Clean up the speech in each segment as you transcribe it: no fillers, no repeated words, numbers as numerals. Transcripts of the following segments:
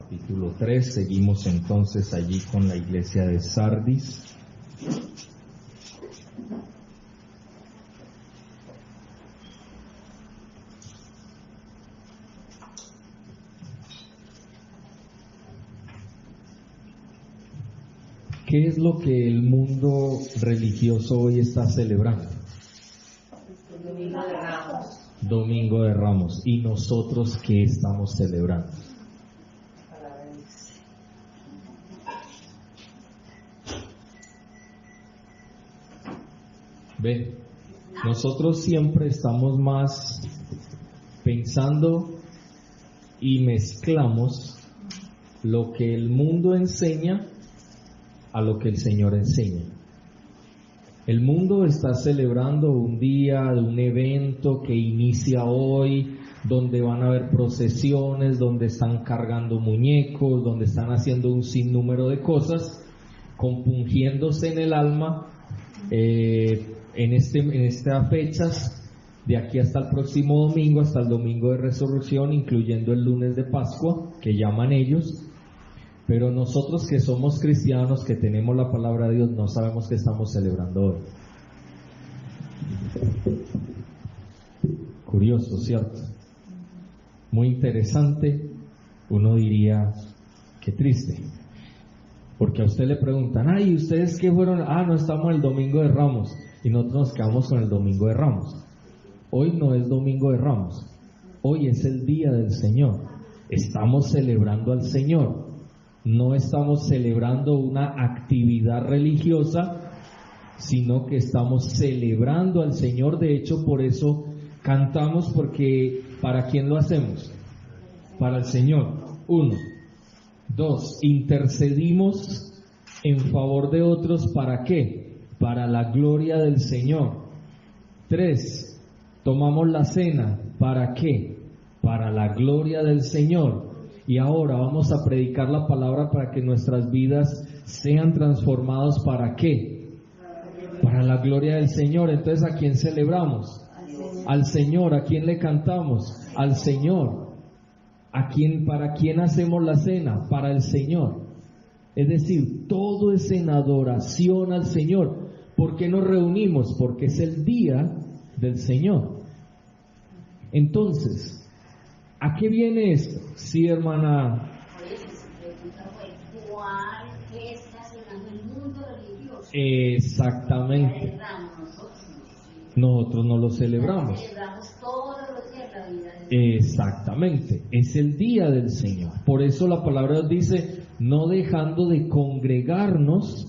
Capítulo 3, seguimos entonces allí con la iglesia de Sardis. ¿Qué es lo que el mundo religioso hoy está celebrando? Domingo de Ramos. Domingo de Ramos. ¿Y nosotros qué estamos celebrando? Ve, nosotros siempre estamos más pensando y mezclamos lo que el mundo enseña a lo que el Señor enseña. El mundo está celebrando un día, un evento que inicia hoy, donde van a haber procesiones, donde están cargando muñecos, donde están haciendo un sinnúmero de cosas, compungiéndose en el alma en estas fechas, de aquí hasta el próximo domingo, hasta el domingo de resurrección, incluyendo el lunes de Pascua, que llaman ellos. Pero nosotros que somos cristianos, que tenemos la palabra de Dios, no sabemos qué estamos celebrando hoy. Curioso, ¿cierto? Muy interesante. Uno diría, qué triste. Porque a usted le preguntan, ay, ¿ustedes qué fueron? No, estamos en el Domingo de Ramos. Y nosotros nos quedamos con el Domingo de Ramos. Hoy no es Domingo de Ramos. Hoy es el Día del Señor. Estamos celebrando al Señor. No estamos celebrando una actividad religiosa, sino que estamos celebrando al Señor. De hecho, por eso cantamos, porque ¿para quién lo hacemos? Para el Señor. 1. 2. Intercedimos en favor de otros. ¿Para qué? Para la gloria del Señor. 3. Tomamos la cena. ¿Para qué? Para la gloria del Señor. Y ahora vamos a predicar la palabra para que nuestras vidas sean transformadas. ¿Para qué? Para la gloria del Señor. Entonces, ¿a quién celebramos? Al Señor. ¿A quién le cantamos? Al Señor. ¿Para quién hacemos la cena? Para el Señor. Es decir, todo es en adoración al Señor. ¿Por qué nos reunimos? Porque es el día del Señor. Entonces, ¿a qué viene esto? Sí, hermana. ¿Cuál está celebrando el mundo religioso? Exactamente. Nosotros no lo celebramos. Celebramos todos los días la vida del Señor. Exactamente. Es el día del Señor. Por eso la palabra dice, no dejando de congregarnos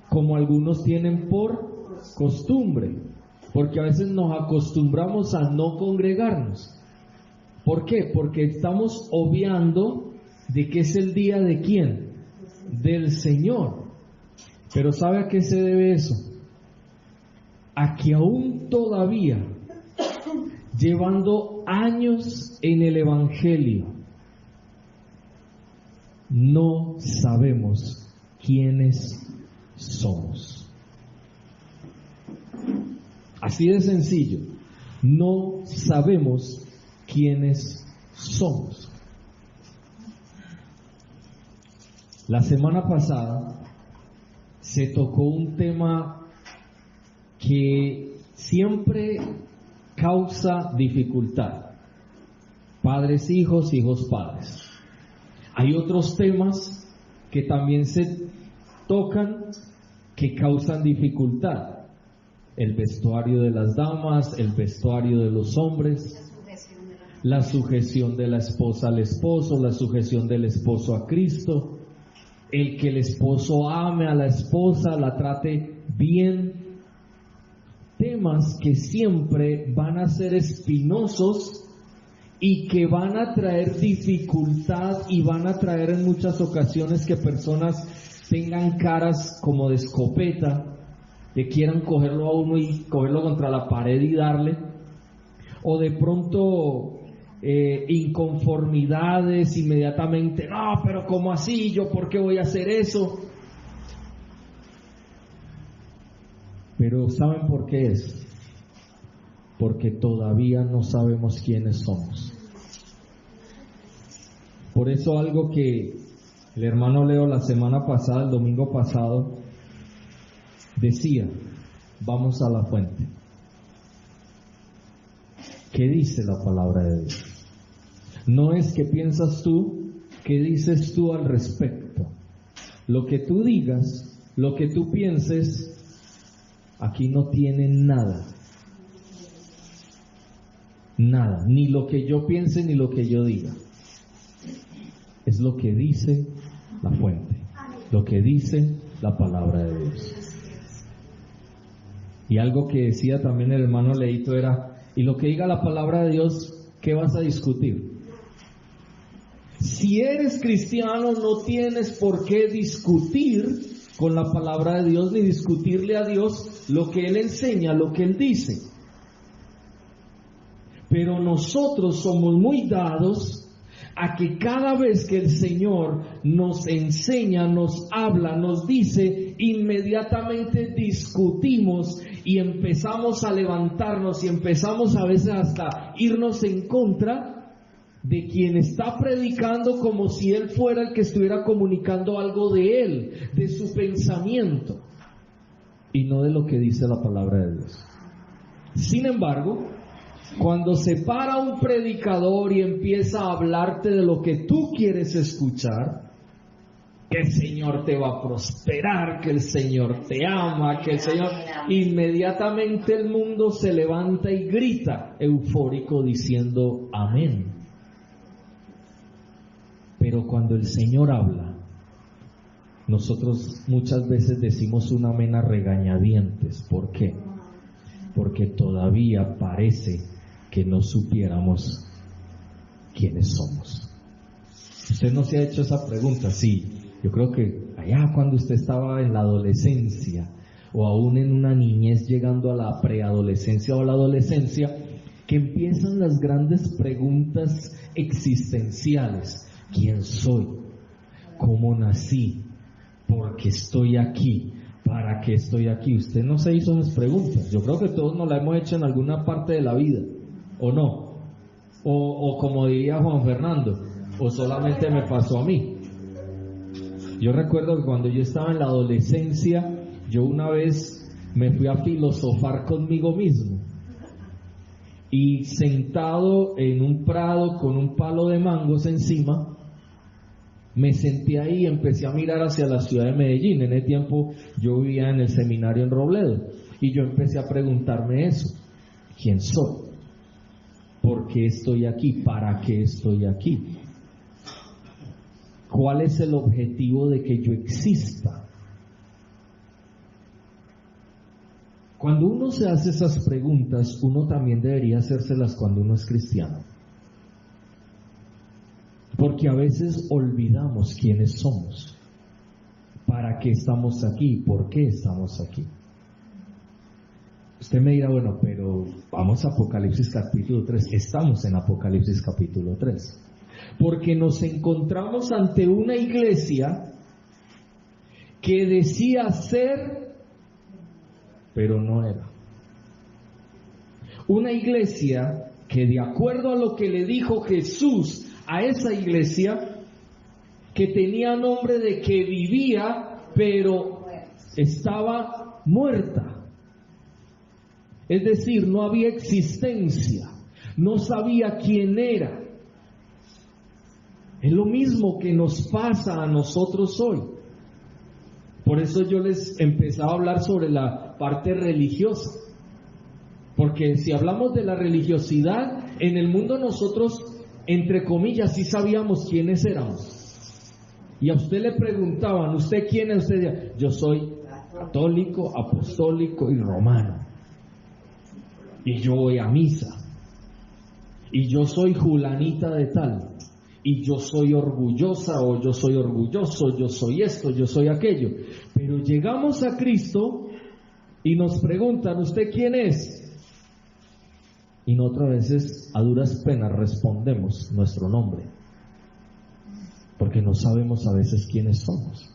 como algunos tienen por costumbre. Porque a veces nos acostumbramos a no congregarnos. ¿Por qué? Porque estamos obviando de que es el día de ¿quién? Del Señor. Pero ¿sabe a qué se debe eso? A que aún todavía, llevando años en el Evangelio, no sabemos quiénes somos. Así de sencillo. No sabemos quiénes somos. La semana pasada se tocó un tema que siempre causa dificultad. Padres, hijos, hijos, padres. Hay otros temas que también se tocan que causan dificultad. El vestuario de las damas, el vestuario de los hombres, la sujeción de la esposa al esposo, la sujeción del esposo a Cristo, el que el esposo ame a la esposa, la trate bien. Temas que siempre van a ser espinosos y que van a traer dificultad y van a traer en muchas ocasiones que personas tengan caras como de escopeta, que quieran cogerlo a uno y cogerlo contra la pared y darle, o de pronto inconformidades inmediatamente. No, pero ¿cómo así? ¿Yo por qué voy a hacer eso? Pero ¿saben por qué es? Porque todavía no sabemos quiénes somos. Por eso algo que el hermano Leo la semana pasada, el domingo pasado, decía, vamos a la fuente. ¿Qué dice la palabra de Dios? No es qué piensas tú, qué dices tú al respecto. Lo que tú digas, lo que tú pienses, aquí no tiene nada. Nada, ni lo que yo piense ni lo que yo diga. Es lo que dice la fuente, lo que dice la palabra de Dios. Y algo que decía también el hermano Leito era, y lo que diga la palabra de Dios, ¿qué vas a discutir? Si eres cristiano, no tienes por qué discutir con la palabra de Dios, ni discutirle a Dios lo que Él enseña, lo que Él dice. Pero nosotros somos muy dados a que cada vez que el Señor nos enseña, nos habla, nos dice, inmediatamente discutimos y empezamos a levantarnos y empezamos a veces hasta irnos en contra de quien está predicando, como si él fuera el que estuviera comunicando algo de él, de su pensamiento, y no de lo que dice la palabra de Dios. Sin embargo, cuando se para un predicador y empieza a hablarte de lo que tú quieres escuchar, que el Señor te va a prosperar, que el Señor te ama, que el Señor... Inmediatamente el mundo se levanta y grita eufórico diciendo amén. Pero cuando el Señor habla, nosotros muchas veces decimos un amén a regañadientes. ¿Por qué? Porque todavía parece que no supiéramos quiénes somos. ¿Usted no se ha hecho esa pregunta? Sí, yo creo que allá cuando usted estaba en la adolescencia o aún en una niñez llegando a la preadolescencia o a la adolescencia, que empiezan las grandes preguntas existenciales. ¿Quién soy? ¿Cómo nací? ¿Por qué estoy aquí? ¿Para qué estoy aquí? Usted no se hizo esas preguntas. Yo creo que todos nos las hemos hecho en alguna parte de la vida, ¿o no? O como diría Juan Fernando, o solamente me pasó a mí. Yo recuerdo que cuando yo estaba en la adolescencia, yo una vez me fui a filosofar conmigo mismo. Y sentado en un prado con un palo de mangos encima, me senté ahí y empecé a mirar hacia la ciudad de Medellín. En ese tiempo yo vivía en el seminario en Robledo. Y yo empecé a preguntarme eso. ¿Quién soy? ¿Por qué estoy aquí? ¿Para qué estoy aquí? ¿Cuál es el objetivo de que yo exista? Cuando uno se hace esas preguntas, uno también debería hacérselas cuando uno es cristiano. Porque a veces olvidamos quiénes somos, para qué estamos aquí, por qué estamos aquí. Usted me dirá, bueno, pero vamos a Apocalipsis capítulo 3. Estamos en Apocalipsis capítulo 3. Porque nos encontramos ante una iglesia que decía ser, pero no era. Una iglesia que, de acuerdo a lo que le dijo Jesús a esa iglesia, que tenía nombre de que vivía, pero estaba muerta. Es decir, no había existencia, no sabía quién era. Es lo mismo que nos pasa a nosotros hoy. Por eso yo les empezaba a hablar sobre la parte religiosa. Porque si hablamos de la religiosidad, en el mundo nosotros, entre comillas, sí sabíamos quiénes éramos. Y a usted le preguntaban, ¿usted quién es? Usted decía, yo soy católico, apostólico y romano. Y yo voy a misa. Y yo soy Julanita de tal. Y yo soy orgullosa, o yo soy orgulloso, yo soy esto, yo soy aquello. Pero llegamos a Cristo y nos preguntan, ¿usted quién es? Y nosotros a veces a duras penas respondemos nuestro nombre, porque no sabemos a veces quiénes somos.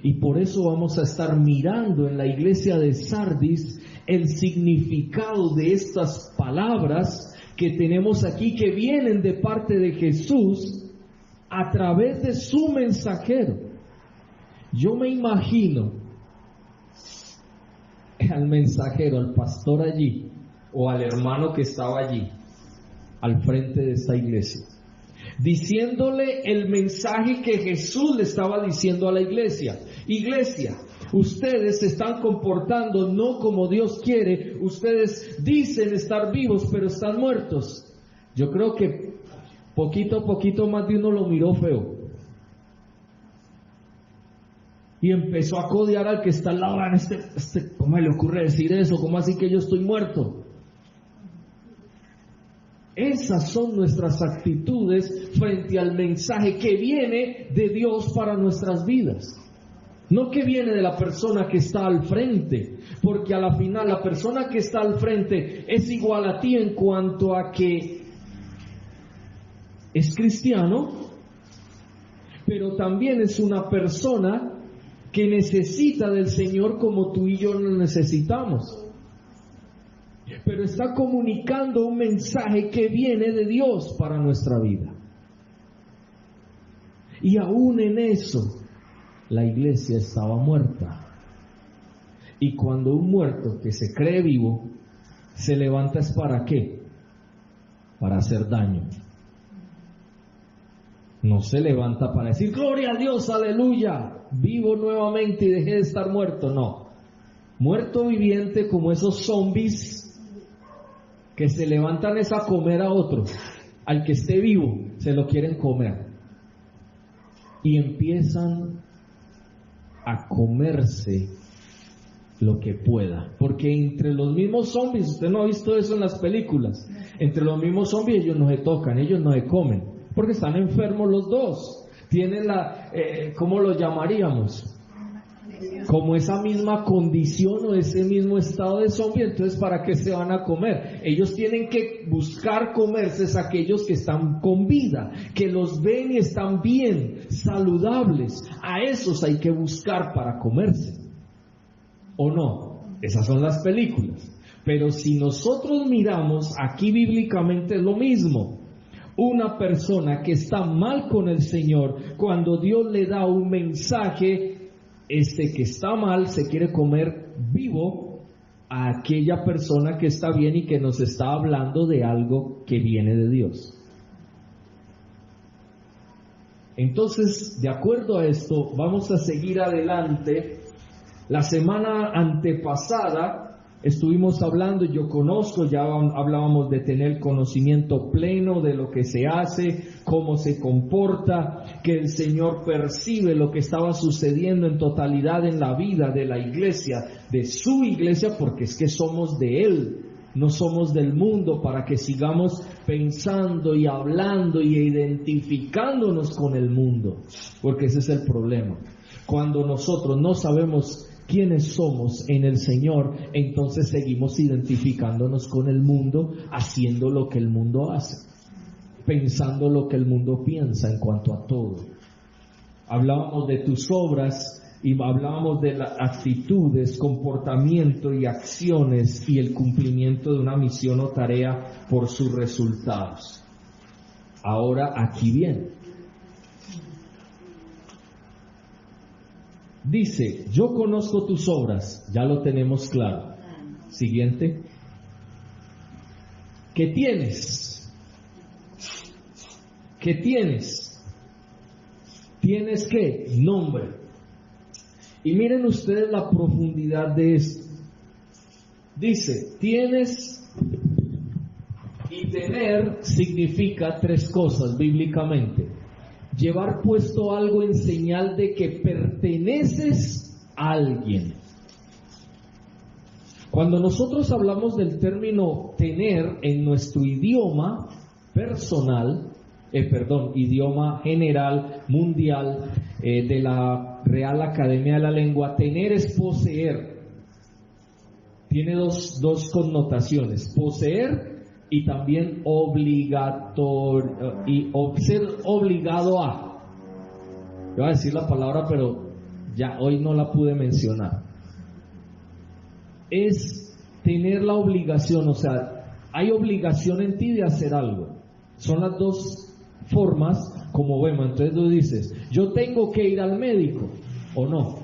Y por eso vamos a estar mirando en la iglesia de Sardis el significado de estas palabras que tenemos aquí, que vienen de parte de Jesús a través de su mensajero. Yo me imagino al mensajero, al pastor allí, o al hermano que estaba allí, al frente de esta iglesia, diciéndole el mensaje que Jesús le estaba diciendo a la iglesia. Iglesia, ustedes se están comportando no como Dios quiere, ustedes dicen estar vivos, pero están muertos. Yo creo que poquito a poquito más de uno lo miró feo. Y empezó a codear al que está al lado. ¿Cómo le ocurre decir eso? ¿Cómo así que yo estoy muerto? Esas son nuestras actitudes frente al mensaje que viene de Dios para nuestras vidas. No que viene de la persona que está al frente, porque a la final la persona que está al frente es igual a ti en cuanto a que es cristiano, pero también es una persona que necesita del Señor como tú y yo lo necesitamos. Pero está comunicando un mensaje que viene de Dios para nuestra vida. Y aún en eso, la iglesia estaba muerta. Y cuando un muerto que se cree vivo se levanta, ¿es para qué? Para hacer daño. No se levanta para decir gloria a Dios, aleluya, vivo nuevamente y dejé de estar muerto. No, muerto viviente como esos zombies que se levantan es a comer a otro. Al que esté vivo se lo quieren comer y empiezan a comerse lo que pueda, porque entre los mismos zombies, usted no ha visto eso en las películas, entre los mismos zombies ellos no se tocan, ellos no se comen, porque están enfermos los dos, tienen ¿cómo lo llamaríamos? Como esa misma condición o ese mismo estado de zombie. Entonces, ¿para qué se van a comer? Ellos tienen que buscar comerse a aquellos que están con vida, que los ven y están bien, saludables. A esos hay que buscar para comerse. ¿O no? Esas son las películas. Pero si nosotros miramos, aquí bíblicamente es lo mismo. Una persona que está mal con el Señor, cuando Dios le da un mensaje, que está mal se quiere comer vivo a aquella persona que está bien y que nos está hablando de algo que viene de Dios. Entonces, de acuerdo a esto, vamos a seguir adelante. La semana antepasada estuvimos hablando, yo conozco, ya hablábamos de tener conocimiento pleno de lo que se hace, cómo se comporta, que el Señor percibe lo que estaba sucediendo en totalidad en la vida de la iglesia, de su iglesia, porque es que somos de Él, no somos del mundo, para que sigamos pensando y hablando y identificándonos con el mundo, porque ese es el problema. Cuando nosotros no sabemos quiénes somos en el Señor, entonces seguimos identificándonos con el mundo, haciendo lo que el mundo hace, pensando lo que el mundo piensa en cuanto a todo. Hablábamos de tus obras y hablábamos de las actitudes, comportamiento y acciones y el cumplimiento de una misión o tarea por sus resultados. Ahora aquí viene. Dice, yo conozco tus obras, ya lo tenemos claro. Siguiente. ¿Qué tienes? ¿Qué tienes? ¿Tienes qué? Nombre. Y miren ustedes la profundidad de esto. Dice, tienes, y tener significa tres cosas bíblicamente. Llevar puesto algo en señal de que perteneces a alguien. Cuando nosotros hablamos del término tener en nuestro idioma personal, idioma general, mundial, de la Real Academia de la Lengua, tener es poseer. Tiene dos connotaciones, poseer y también obligatorio, y ser obligado a. Yo voy a decir la palabra, pero ya hoy no la pude mencionar. Es tener la obligación, o sea, hay obligación en ti de hacer algo. Son las dos formas como vemos. Entonces tú dices, yo tengo que ir al médico o no.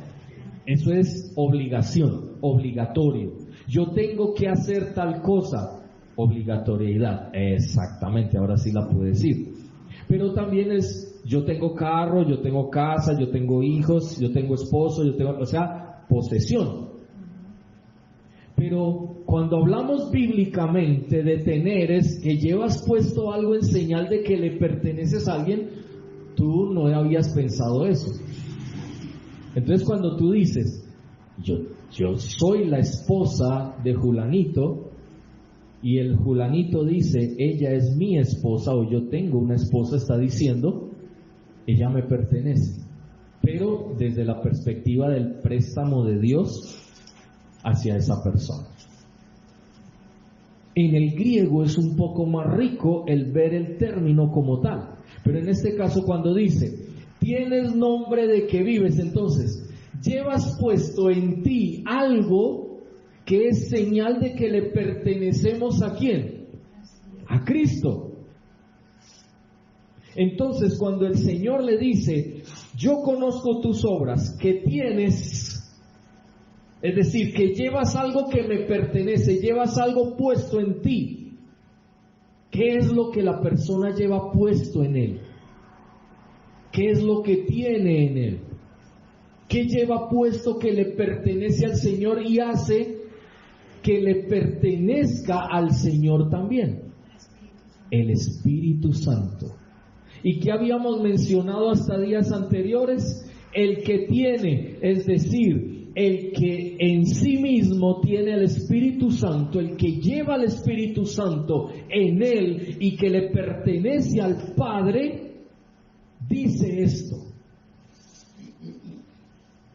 Eso es obligación, obligatorio. Yo tengo que hacer tal cosa, obligatoriedad. Exactamente, ahora sí la puedo decir. Pero también es, yo tengo carro, yo tengo casa, yo tengo hijos, yo tengo esposo, o sea, posesión. Pero cuando hablamos bíblicamente de tener, es que llevas puesto algo en señal de que le perteneces a alguien, tú no habías pensado eso. Entonces cuando tú dices, yo soy la esposa de Julanito, y el Julanito dice, ella es mi esposa, o yo tengo una esposa, está diciendo, ella me pertenece. Pero desde la perspectiva del préstamo de Dios hacia esa persona. En el griego es un poco más rico el ver el término como tal, pero en este caso cuando dice, tienes nombre de que vives, entonces llevas puesto en ti algo que es señal de que le pertenecemos ¿a quién? A Cristo. Entonces cuando el Señor le dice, yo conozco tus obras, que tienes, es decir, que llevas algo que me pertenece, llevas algo puesto en ti. ¿Qué es lo que la persona lleva puesto en él? ¿Qué es lo que tiene en él? ¿Qué lleva puesto que le pertenece al Señor y hace que le pertenezca al Señor también? El Espíritu Santo. ¿Y qué habíamos mencionado hasta días anteriores? El que tiene, es decir, el que en sí mismo tiene el Espíritu Santo, el que lleva el Espíritu Santo en él y que le pertenece al Padre, dice esto.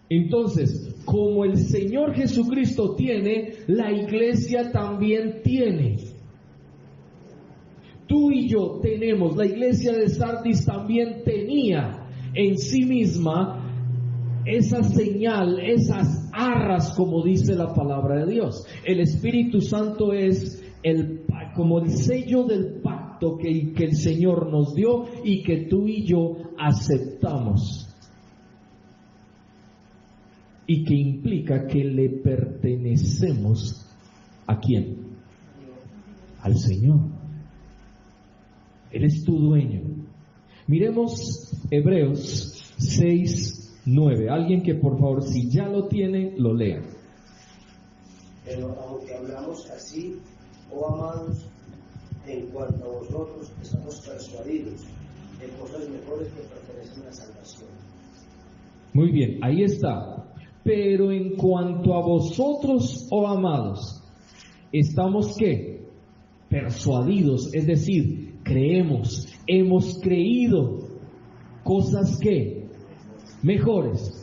Entonces, como el Señor Jesucristo tiene, la iglesia también tiene. Tú y yo tenemos, la iglesia de Sardis también tenía en sí misma esa señal, esas arras, como dice la palabra de Dios. El Espíritu Santo es como el sello del pacto que el Señor nos dio y que tú y yo aceptamos. Y que implica que le pertenecemos ¿a quién? Al Señor. Él es tu dueño. Miremos Hebreos 6:9. Alguien que por favor, si ya lo tiene, lo lea. Pero aunque hablamos así, oh amados, en cuanto a vosotros, estamos persuadidos de cosas mejores que pertenecen a la salvación. Muy bien, ahí está. Pero en cuanto a vosotros, oh amados, estamos ¿qué? Persuadidos, es decir, creemos, hemos creído cosas ¿qué? Mejores.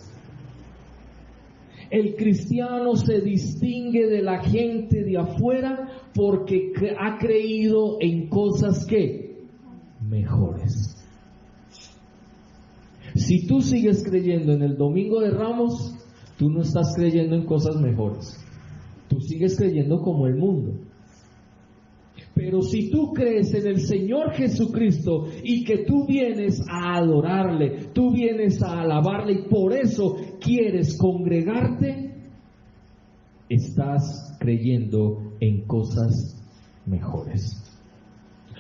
El cristiano se distingue de la gente de afuera porque ha creído en cosas ¿qué? Mejores. Si tú sigues creyendo en el Domingo de Ramos, tú no estás creyendo en cosas mejores. Tú sigues creyendo como el mundo. Pero si tú crees en el Señor Jesucristo y que tú vienes a adorarle, tú vienes a alabarle y por eso quieres congregarte, estás creyendo en cosas mejores.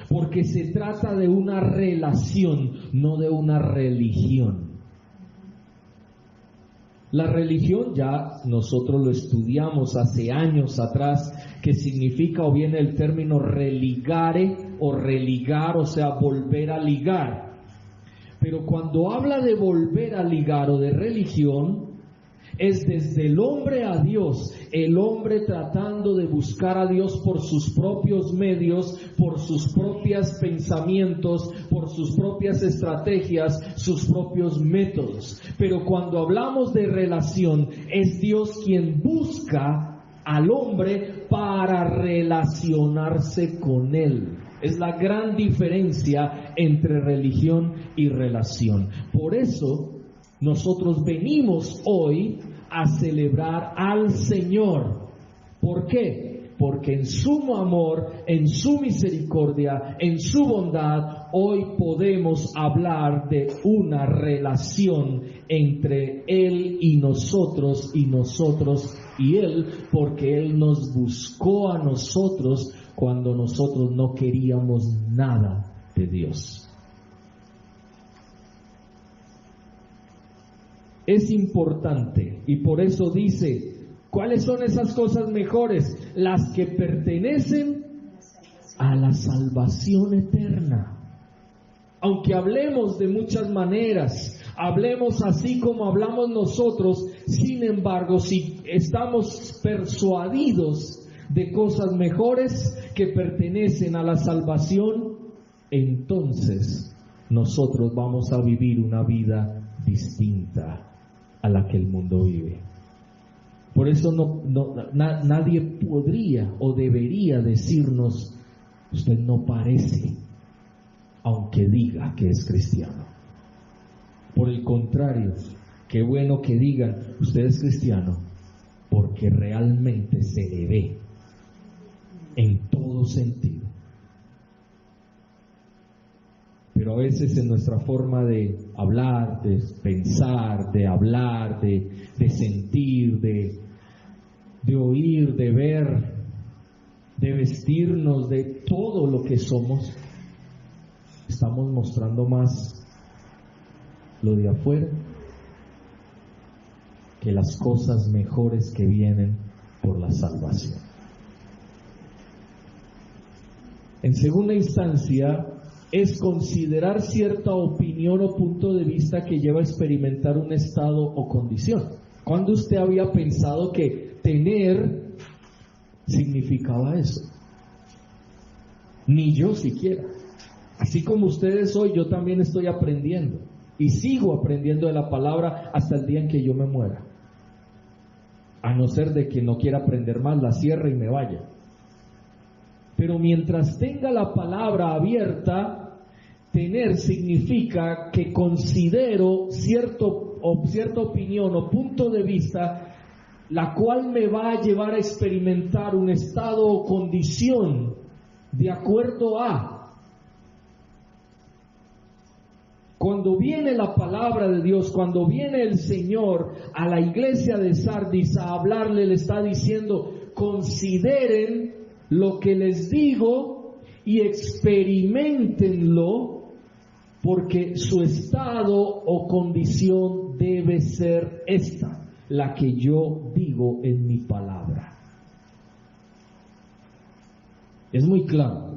Porque se trata de una relación, no de una religión. La religión ya nosotros lo estudiamos hace años atrás, que significa o viene el término religare o religar, o sea, volver a ligar. Pero cuando habla de volver a ligar o de religión, es desde el hombre a Dios, el hombre tratando de buscar a Dios por sus propios medios, por sus propios pensamientos, por sus propias estrategias, sus propios métodos. Pero cuando hablamos de relación, es Dios quien busca al hombre para relacionarse con él. Es la gran diferencia entre religión y relación. Por eso nosotros venimos hoy a celebrar al Señor. ¿Por qué? porque en su amor, en su misericordia, en su bondad, hoy podemos hablar de una relación entre Él y nosotros y Él, porque Él nos buscó a nosotros cuando nosotros no queríamos nada de Dios. Es importante, y por eso dice, ¿cuáles son esas cosas mejores? Las que pertenecen a la salvación eterna. Aunque hablemos de muchas maneras, hablemos así como hablamos nosotros, sin embargo, si estamos persuadidos de cosas mejores que pertenecen a la salvación, entonces nosotros vamos a vivir una vida distinta a la que el mundo vive. Por eso nadie podría o debería decirnos, usted no parece, aunque diga que es cristiano. Por el contrario, qué bueno que digan, usted es cristiano, porque realmente se le ve en todo sentido. Pero a veces en nuestra forma de hablar, de pensar, de hablar, de sentir, de oír, de ver, de vestirnos, de todo lo que somos, estamos mostrando más lo de afuera que las cosas mejores que vienen por la salvación. En segunda instancia, es considerar cierta opinión o punto de vista que lleva a experimentar un estado o condición. ¿Cuándo usted había pensado que tener significaba eso? Ni yo siquiera. Así como ustedes hoy, yo también estoy aprendiendo y sigo aprendiendo de la palabra hasta el día en que yo me muera. A no ser de que no quiera aprender más, la cierre y me vaya. Pero mientras tenga la palabra abierta, tener significa que considero cierta opinión o punto de vista, la cual me va a llevar a experimentar un estado o condición de acuerdo a. Cuando viene la palabra de Dios, cuando viene el Señor a la iglesia de Sardis a hablarle, le está diciendo, consideren lo que les digo y experiméntenlo, porque su estado o condición debe ser esta, la que yo digo en mi palabra. Es muy claro.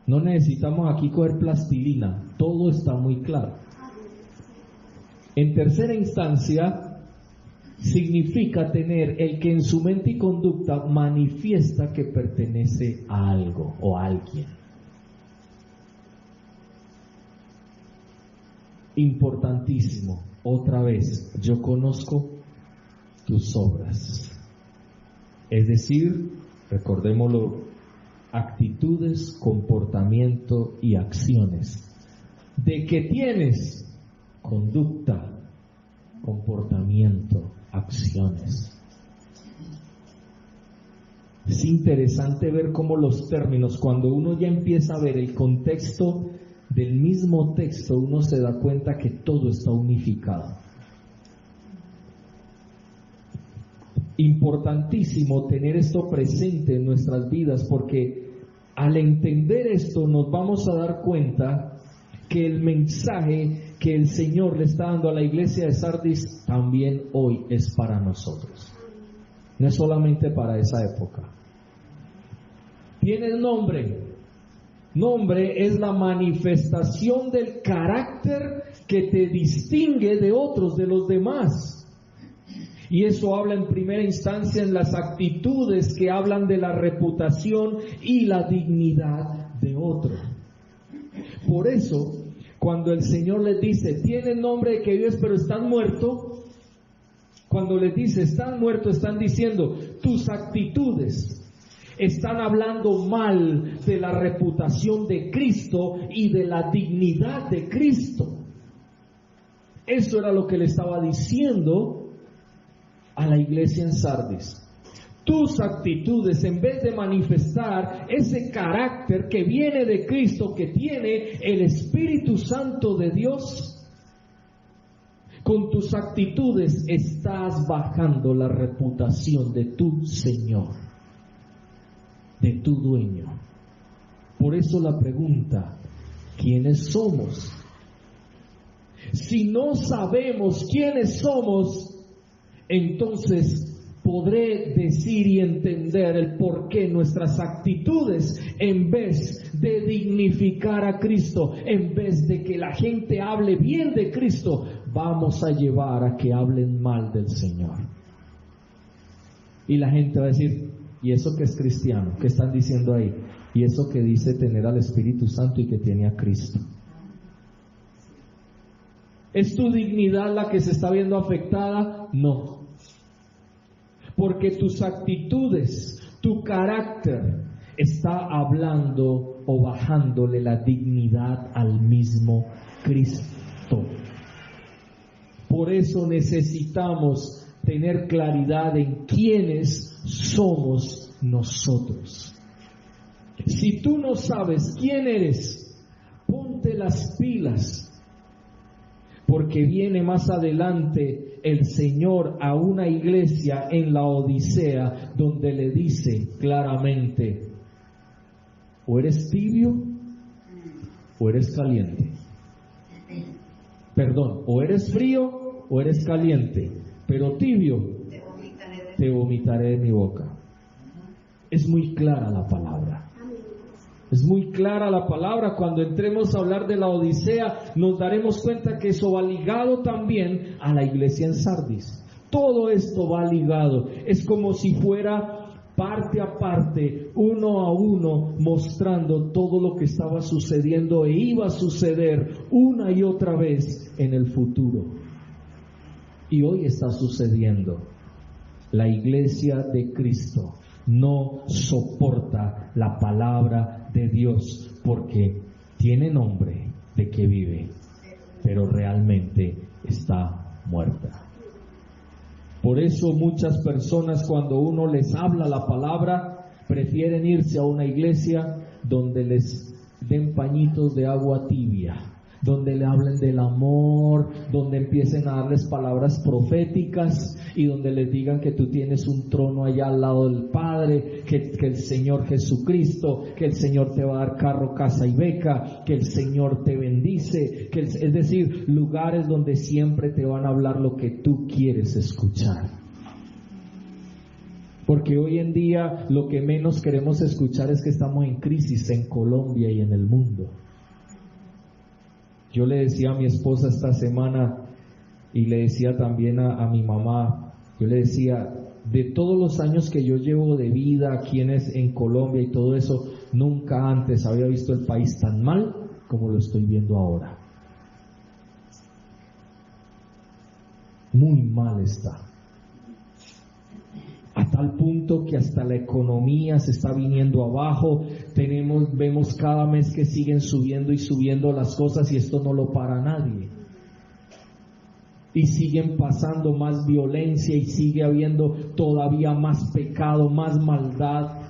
No necesitamos aquí coger plastilina, todo está muy claro. En tercera instancia, significa tener el que en su mente y conducta manifiesta que pertenece a algo o a alguien. Importantísimo, otra vez, yo conozco tus obras. Es decir, recordémoslo, actitudes, comportamiento y acciones. ¿De qué tienes? Conducta, comportamiento, acciones. Es interesante ver cómo los términos, cuando uno ya empieza a ver el contexto del mismo texto, uno se da cuenta que todo está unificado. Importantísimo tener esto presente en nuestras vidas, porque al entender esto nos vamos a dar cuenta que el mensaje que el Señor le está dando a la iglesia de Sardis también hoy es para nosotros. No es solamente para esa época. ¿Tienes nombre? Nombre es la manifestación del carácter que te distingue de otros, de los demás. Y eso habla en primera instancia en las actitudes que hablan de la reputación y la dignidad de otro. Por eso, cuando el Señor les dice, tienen nombre de que vives pero están muertos, cuando les dice, están muertos, están diciendo, tus actitudes están hablando mal de la reputación de Cristo y de la dignidad de Cristo. Eso era lo que le estaba diciendo a la iglesia en Sardis. tus actitudes, en vez de manifestar ese carácter que viene de Cristo, que tiene el Espíritu Santo de Dios, con tus actitudes estás bajando la reputación de tu Señor, de tu dueño. Por eso la pregunta, ¿quiénes somos? Si no sabemos quiénes somos, entonces podré decir y entender el por qué nuestras actitudes, en vez de dignificar a Cristo, en vez de que la gente hable bien de Cristo, vamos a llevar a que hablen mal del Señor. Y la gente va a decir, ¿y eso que es cristiano? ¿Qué están diciendo ahí? ¿Y eso que dice tener al Espíritu Santo y que tiene a Cristo? ¿Es tu dignidad la que se está viendo afectada? No. Porque tus actitudes, tu carácter, está hablando o bajándole la dignidad al mismo Cristo. Por eso necesitamos tener claridad en quiénes somos nosotros. Si tú no sabes quién eres, ponte las pilas, porque viene más adelante el Señor a una iglesia en la Odisea donde le dice claramente, o eres tibio o eres caliente. Perdón, o eres frío o eres caliente, pero tibio te vomitaré de mi boca. Es muy clara la palabra. Es muy clara la palabra. Cuando entremos a hablar de la Odisea, nos daremos cuenta que eso va ligado también a la iglesia en Sardis. Todo esto va ligado. Es como si fuera parte a parte, uno a uno, mostrando todo lo que estaba sucediendo e iba a suceder una y otra vez en el futuro. Y hoy está sucediendo. La iglesia de Cristo no soporta la palabra de Dios porque tiene nombre de que vive, pero realmente está muerta. Por eso muchas personas, cuando uno les habla la palabra, prefieren irse a una iglesia donde les den pañitos de agua tibia, donde le hablen del amor, donde empiecen a darles palabras proféticas y donde les digan que tú tienes un trono allá al lado del Padre, que el Señor Jesucristo, que el Señor te va a dar carro, casa y beca, que el Señor te bendice, es decir, lugares donde siempre te van a hablar lo que tú quieres escuchar. Porque hoy en día lo que menos queremos escuchar es que estamos en crisis en Colombia y en el mundo. Yo le decía a mi esposa esta semana y le decía también a mi mamá, yo le decía, de todos los años que yo llevo de vida aquí en Colombia y todo eso, nunca antes había visto el país tan mal como lo estoy viendo ahora. Muy mal está. A tal punto que hasta la economía se está viniendo abajo. Vemos cada mes que siguen subiendo y subiendo las cosas y esto no lo para nadie. Y siguen pasando más violencia y sigue habiendo todavía más pecado, más maldad.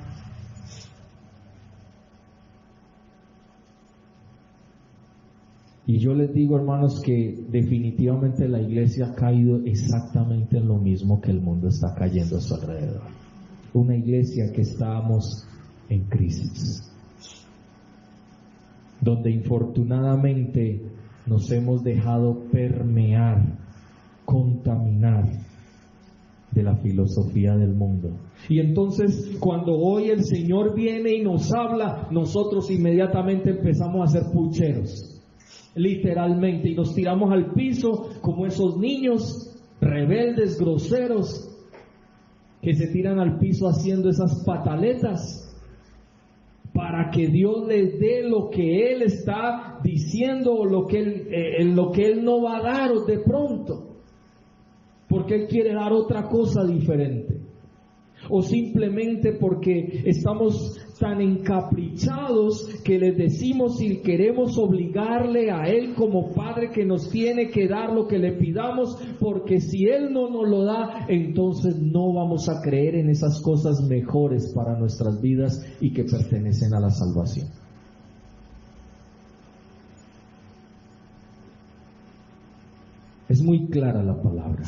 Y yo les digo, hermanos, que definitivamente la iglesia ha caído exactamente en lo mismo que el mundo está cayendo a su alrededor. Una iglesia que estamos en crisis, donde infortunadamente nos hemos dejado permear, contaminar de la filosofía del mundo. Y entonces cuando hoy el Señor viene y nos habla, nosotros inmediatamente empezamos a ser pucheros. Literalmente, y nos tiramos al piso como esos niños rebeldes, groseros, que se tiran al piso haciendo esas pataletas para que Dios les dé lo que Él está diciendo o lo que Él no va a dar de pronto, porque Él quiere dar otra cosa diferente. o simplemente porque estamos tan encaprichados que les decimos y queremos obligarle a Él como Padre que nos tiene que dar lo que le pidamos, porque si Él no nos lo da, entonces no vamos a creer en esas cosas mejores para nuestras vidas y que pertenecen a la salvación. Es muy clara la palabra.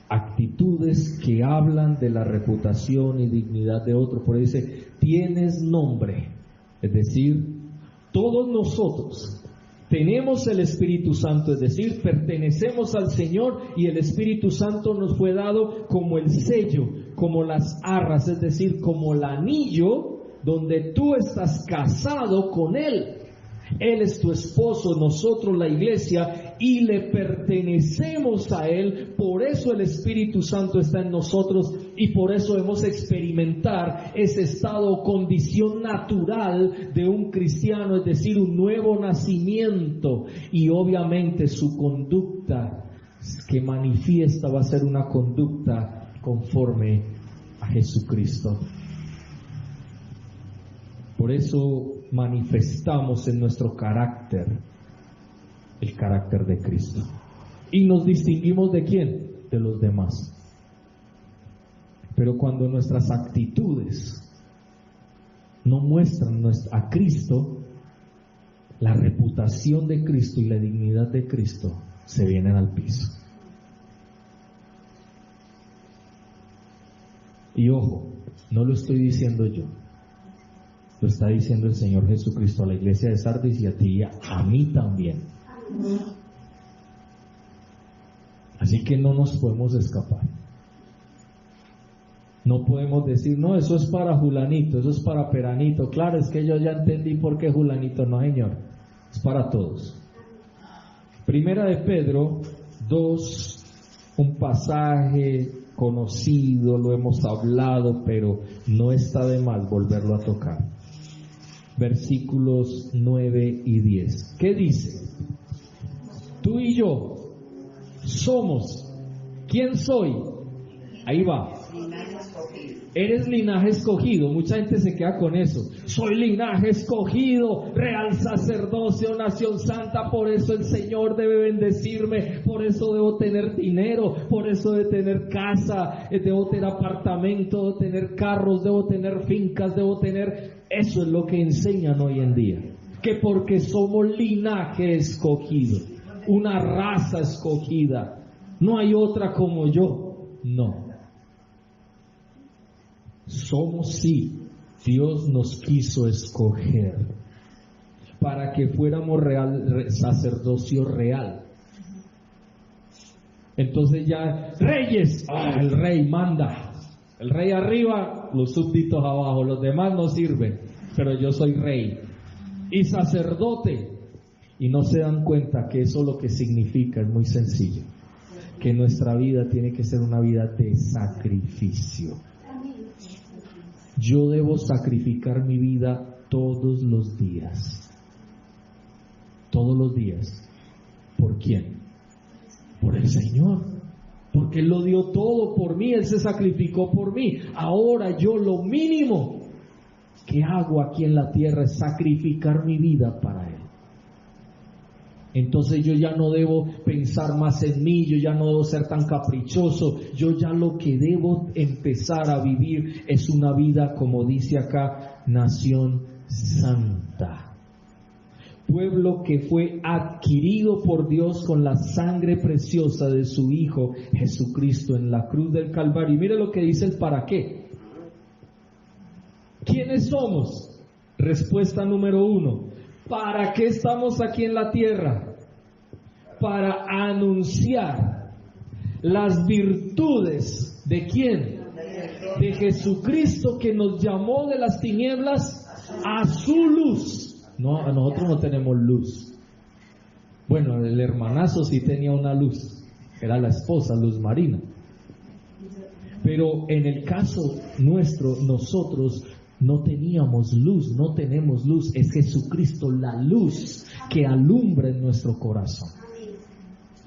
Actitudes que hablan de la reputación y dignidad de otro. Por ahí dice, tienes nombre. Es decir, todos nosotros tenemos el Espíritu Santo, es decir, pertenecemos al Señor y el Espíritu Santo nos fue dado como el sello, como las arras, es decir, como el anillo donde tú estás casado con Él. Él es tu esposo, nosotros la iglesia, y le pertenecemos a Él. Por eso el Espíritu Santo está en nosotros y por eso debemos experimentar ese estado o condición natural de un cristiano, es decir, un nuevo nacimiento. Y obviamente su conducta que manifiesta va a ser una conducta conforme a Jesucristo. Por eso manifestamos en nuestro carácter el carácter de Cristo. ¿Y nos distinguimos de quién? De los demás. Pero cuando nuestras actitudes no muestran a Cristo, la reputación de Cristo y la dignidad de Cristo se vienen al piso. Y ojo, no lo estoy diciendo yo. Lo está diciendo el Señor Jesucristo a la iglesia de Sardis y a ti y a mí también. Así que no nos podemos escapar. No podemos decir, no, eso es para Julanito, eso es para Peranito. Claro, es que yo ya entendí por qué Julanito. No, Señor, es para todos. Primera de Pedro 2, un pasaje conocido, lo hemos hablado, pero no está de más volverlo a tocar. Versículos 9 y 10. ¿Qué dice? Tú y yo somos. ¿Quién soy? Ahí va. Eres linaje escogido. Mucha gente se queda con eso. Soy linaje escogido, real sacerdocio, nación santa. Por eso el Señor debe bendecirme. Por eso debo tener dinero. Por eso debo tener casa. Debo tener apartamento. Debo tener carros. Debo tener fincas. Debo tener... Eso es lo que enseñan hoy en día. Que porque somos linaje escogido, una raza escogida, no hay otra como yo. No. Somos, sí, Dios nos quiso escoger para que fuéramos sacerdocio real. Entonces ya, reyes, el rey manda, el rey arriba, los súbditos abajo, los demás no sirven, pero yo soy rey. Y sacerdote, y no se dan cuenta que eso lo que significa es muy sencillo, que nuestra vida tiene que ser una vida de sacrificio. Yo debo sacrificar mi vida todos los días. Todos los días. ¿Por quién? Por el Señor. Porque Él lo dio todo por mí, Él se sacrificó por mí. Ahora yo lo mínimo que hago aquí en la tierra es sacrificar mi vida para Él. Entonces yo ya no debo pensar más en mí, yo ya no debo ser tan caprichoso, yo ya lo que debo empezar a vivir es una vida, como dice acá, nación santa. Pueblo que fue adquirido por Dios con la sangre preciosa de su Hijo Jesucristo en la cruz del Calvario. Y mire lo que dice el para qué. ¿Quiénes somos? Respuesta número 1. ¿Para qué estamos aquí en la tierra? Para anunciar las virtudes ¿de quién? De Jesucristo, que nos llamó de las tinieblas a su luz. No, nosotros no tenemos luz. Bueno, el hermanazo sí tenía una luz, era la esposa, Luz Marina. Pero en el caso nuestro, nosotros no teníamos luz, no tenemos luz. Es Jesucristo la luz que alumbra en nuestro corazón.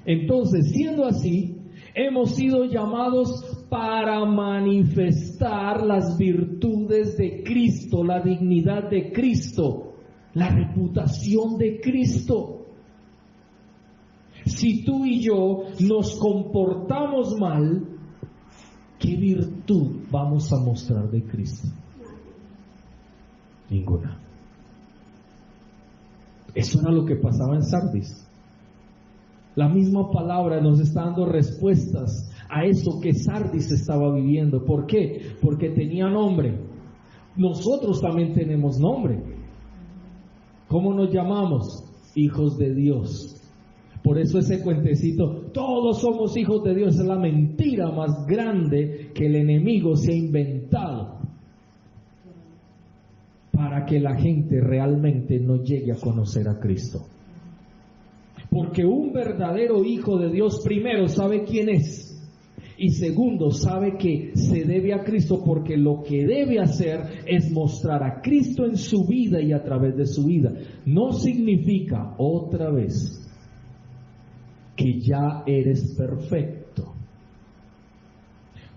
Entonces, siendo así, hemos sido llamados para manifestar las virtudes de Cristo, la dignidad de Cristo, la reputación de Cristo. Si tú y yo nos comportamos mal, ¿qué virtud vamos a mostrar de Cristo? Ninguna. Eso era lo que pasaba en Sardis. La misma palabra nos está dando respuestas a eso que Sardis estaba viviendo. ¿Por qué? Porque tenía nombre. Nosotros también tenemos nombre. ¿Cómo nos llamamos? Hijos de Dios. Por eso ese cuentecito, todos somos hijos de Dios, es la mentira más grande que el enemigo se ha inventado para que la gente realmente no llegue a conocer a Cristo. Porque un verdadero hijo de Dios, primero, sabe quién es. Y segundo, sabe que se debe a Cristo, porque lo que debe hacer es mostrar a Cristo en su vida y a través de su vida. No significa, otra vez, que ya eres perfecto.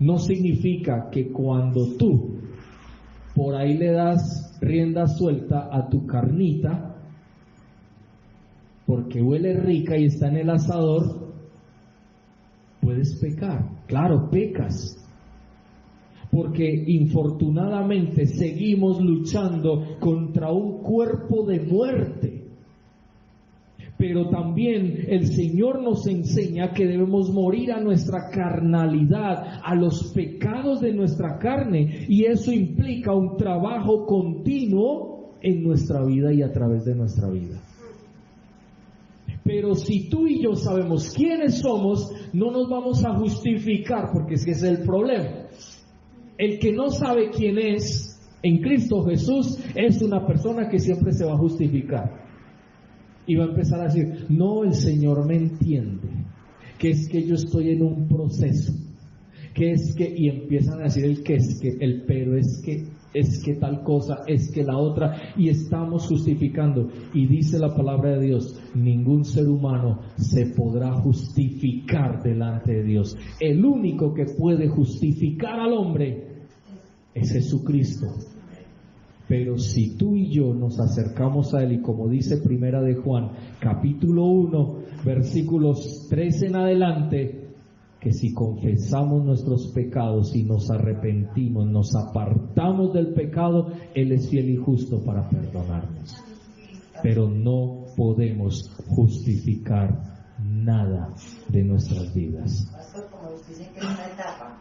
No significa que cuando tú por ahí le das rienda suelta a tu carnita, porque huele rica y está en el asador, puedes pecar. Claro, pecas, porque infortunadamente seguimos luchando contra un cuerpo de muerte. Pero también el Señor nos enseña que debemos morir a nuestra carnalidad, a los pecados de nuestra carne, y eso implica un trabajo continuo en nuestra vida y a través de nuestra vida. Pero si tú y yo sabemos quiénes somos, no nos vamos a justificar, porque ese es el problema. El que no sabe quién es en Cristo Jesús es una persona que siempre se va a justificar. Y va a empezar a decir, no, el Señor me entiende, que es que yo estoy en un proceso, que es que, y empiezan a decir el que es que, el pero es que tal cosa, es que la otra, y estamos justificando. Y dice la palabra de Dios, ningún ser humano se podrá justificar delante de Dios. El único que puede justificar al hombre es Jesucristo. Pero si tú y yo nos acercamos a Él, y como dice Primera de Juan, capítulo 1, versículos 13 en adelante, que si confesamos nuestros pecados y nos arrepentimos, nos apartamos del pecado, Él es fiel y justo para perdonarnos. Pero no podemos justificar nada de nuestras vidas. Pastor, como dicen que es una etapa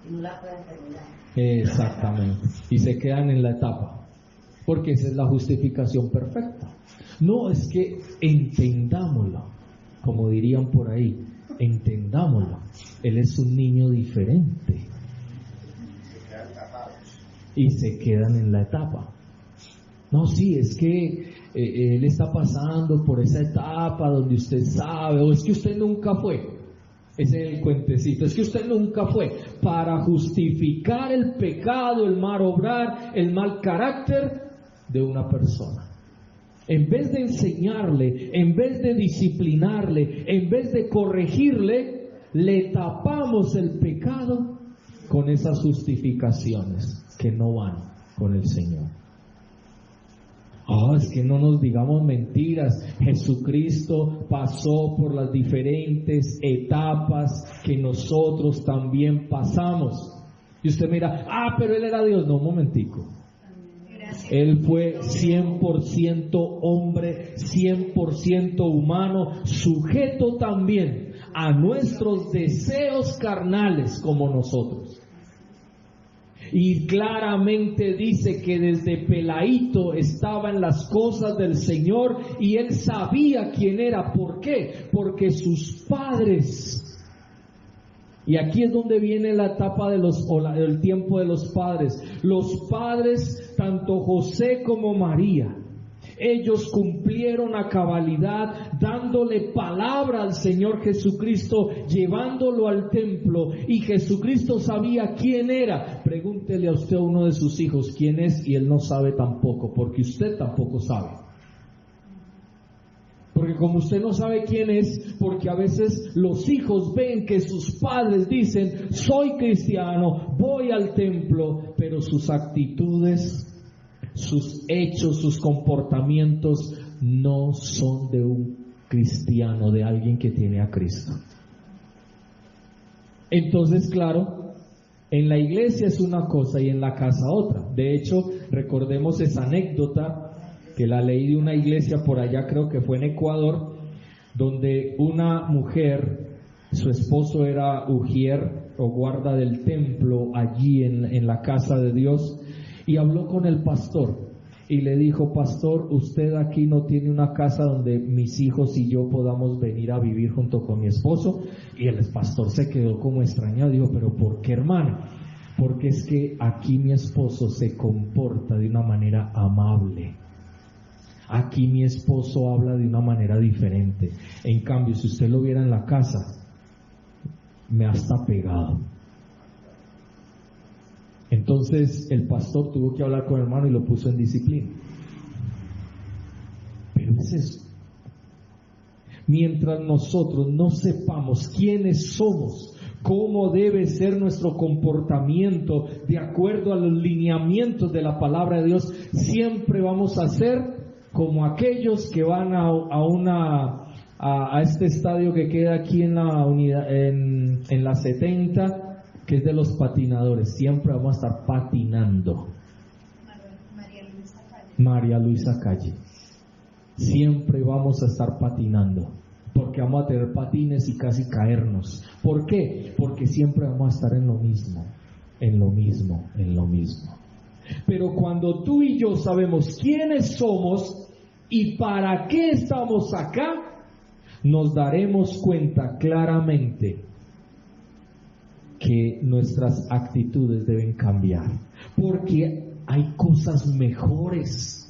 y no la pueden terminar. Exactamente, y se quedan en la etapa, porque esa es la justificación perfecta. No, es que entendámoslo, como dirían por ahí, entendámoslo. Él es un niño diferente y se quedan en la etapa. No, sí, es que él está pasando por esa etapa donde usted sabe, o es que usted nunca fue. Ese es el cuentecito, es que usted nunca fue, para justificar el pecado, el mal obrar, el mal carácter de una persona. En vez de enseñarle, en vez de disciplinarle, en vez de corregirle, le tapamos el pecado con esas justificaciones que no van con el Señor. Es que no nos digamos mentiras. Jesucristo pasó por las diferentes etapas que nosotros también pasamos. Y usted mira, pero Él era Dios. No, un momentico. Él fue 100% hombre, 100% humano, sujeto también a nuestros deseos carnales como nosotros. Y claramente dice que desde peladito estaba en las cosas del Señor y Él sabía quién era. ¿Por qué? Porque sus padres, y aquí es donde viene la etapa de el tiempo de los padres. Los padres, tanto José como María, ellos cumplieron a cabalidad, dándole palabra al Señor Jesucristo, llevándolo al templo, y Jesucristo sabía quién era. Pregúntele a usted a uno de sus hijos quién es, y él no sabe tampoco, porque usted tampoco sabe. Porque como usted no sabe quién es, porque a veces los hijos ven que sus padres dicen, soy cristiano, voy al templo, pero sus actitudes, sus hechos, sus comportamientos no son de un cristiano, de alguien que tiene a Cristo. Entonces, claro, en la iglesia es una cosa y en la casa otra. De hecho, recordemos esa anécdota que la leí de una iglesia por allá, creo que fue en Ecuador, donde una mujer, su esposo era ujier o guarda del templo allí en la casa de Dios, y habló con el pastor y le dijo, pastor, usted aquí no tiene una casa donde mis hijos y yo podamos venir a vivir junto con mi esposo. Y el pastor se quedó como extrañado, dijo, pero ¿por qué, hermano? Porque es que aquí mi esposo se comporta de una manera amable. Aquí mi esposo habla de una manera diferente. En cambio, si usted lo viera en la casa, me ha hasta pegado. Entonces el pastor tuvo que hablar con el hermano y lo puso en disciplina. Pero es eso. Mientras nosotros no sepamos quiénes somos, cómo debe ser nuestro comportamiento de acuerdo a los lineamientos de la palabra de Dios, siempre vamos a ser como aquellos que van a este estadio que queda aquí en la unidad, en la 70, que es de los patinadores. Siempre vamos a estar patinando. María Luisa Calle. Siempre vamos a estar patinando, porque vamos a tener patines y casi caernos. ¿Por qué? Porque siempre vamos a estar en lo mismo, en lo mismo, en lo mismo. Pero cuando tú y yo sabemos quiénes somos y para qué estamos acá, nos daremos cuenta claramente que nuestras actitudes deben cambiar, porque hay cosas mejores.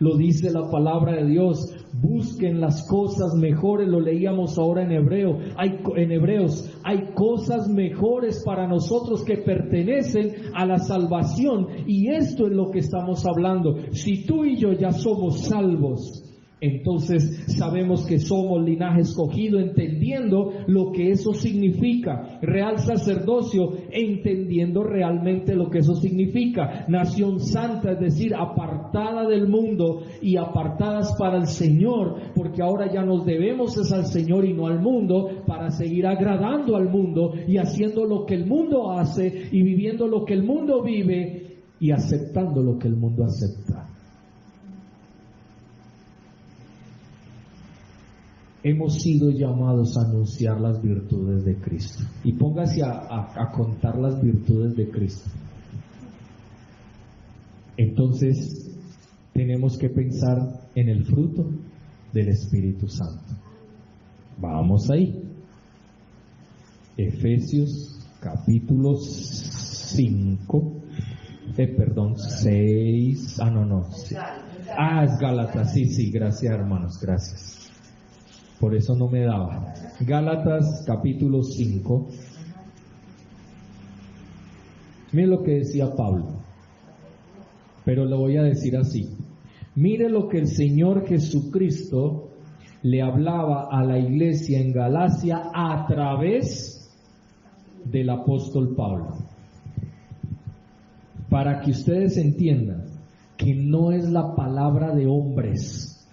Lo dice la palabra de Dios, busquen las cosas mejores, lo leíamos ahora en Hebreos, hay cosas mejores para nosotros que pertenecen a la salvación, y esto es lo que estamos hablando. Si tú y yo ya somos salvos, entonces sabemos que somos linaje escogido, entendiendo lo que eso significa, real sacerdocio, entendiendo realmente lo que eso significa, nación santa, es decir, apartada del mundo y apartadas para el Señor, porque ahora ya nos debemos es al Señor y no al mundo, para seguir agradando al mundo y haciendo lo que el mundo hace y viviendo lo que el mundo vive y aceptando lo que el mundo acepta. Hemos sido llamados a anunciar las virtudes de Cristo. Y póngase a contar las virtudes de Cristo. Entonces, tenemos que pensar en el fruto del Espíritu Santo. Vamos ahí. Efesios capítulo 5. 6. Es Gálatas. Sí, gracias, hermanos, gracias. Por eso no me daba. Gálatas capítulo 5. Mire lo que decía Pablo, pero lo voy a decir así. Mire lo que el Señor Jesucristo le hablaba a la iglesia en Galacia a través del apóstol Pablo. Para que ustedes entiendan que no es la palabra de hombres,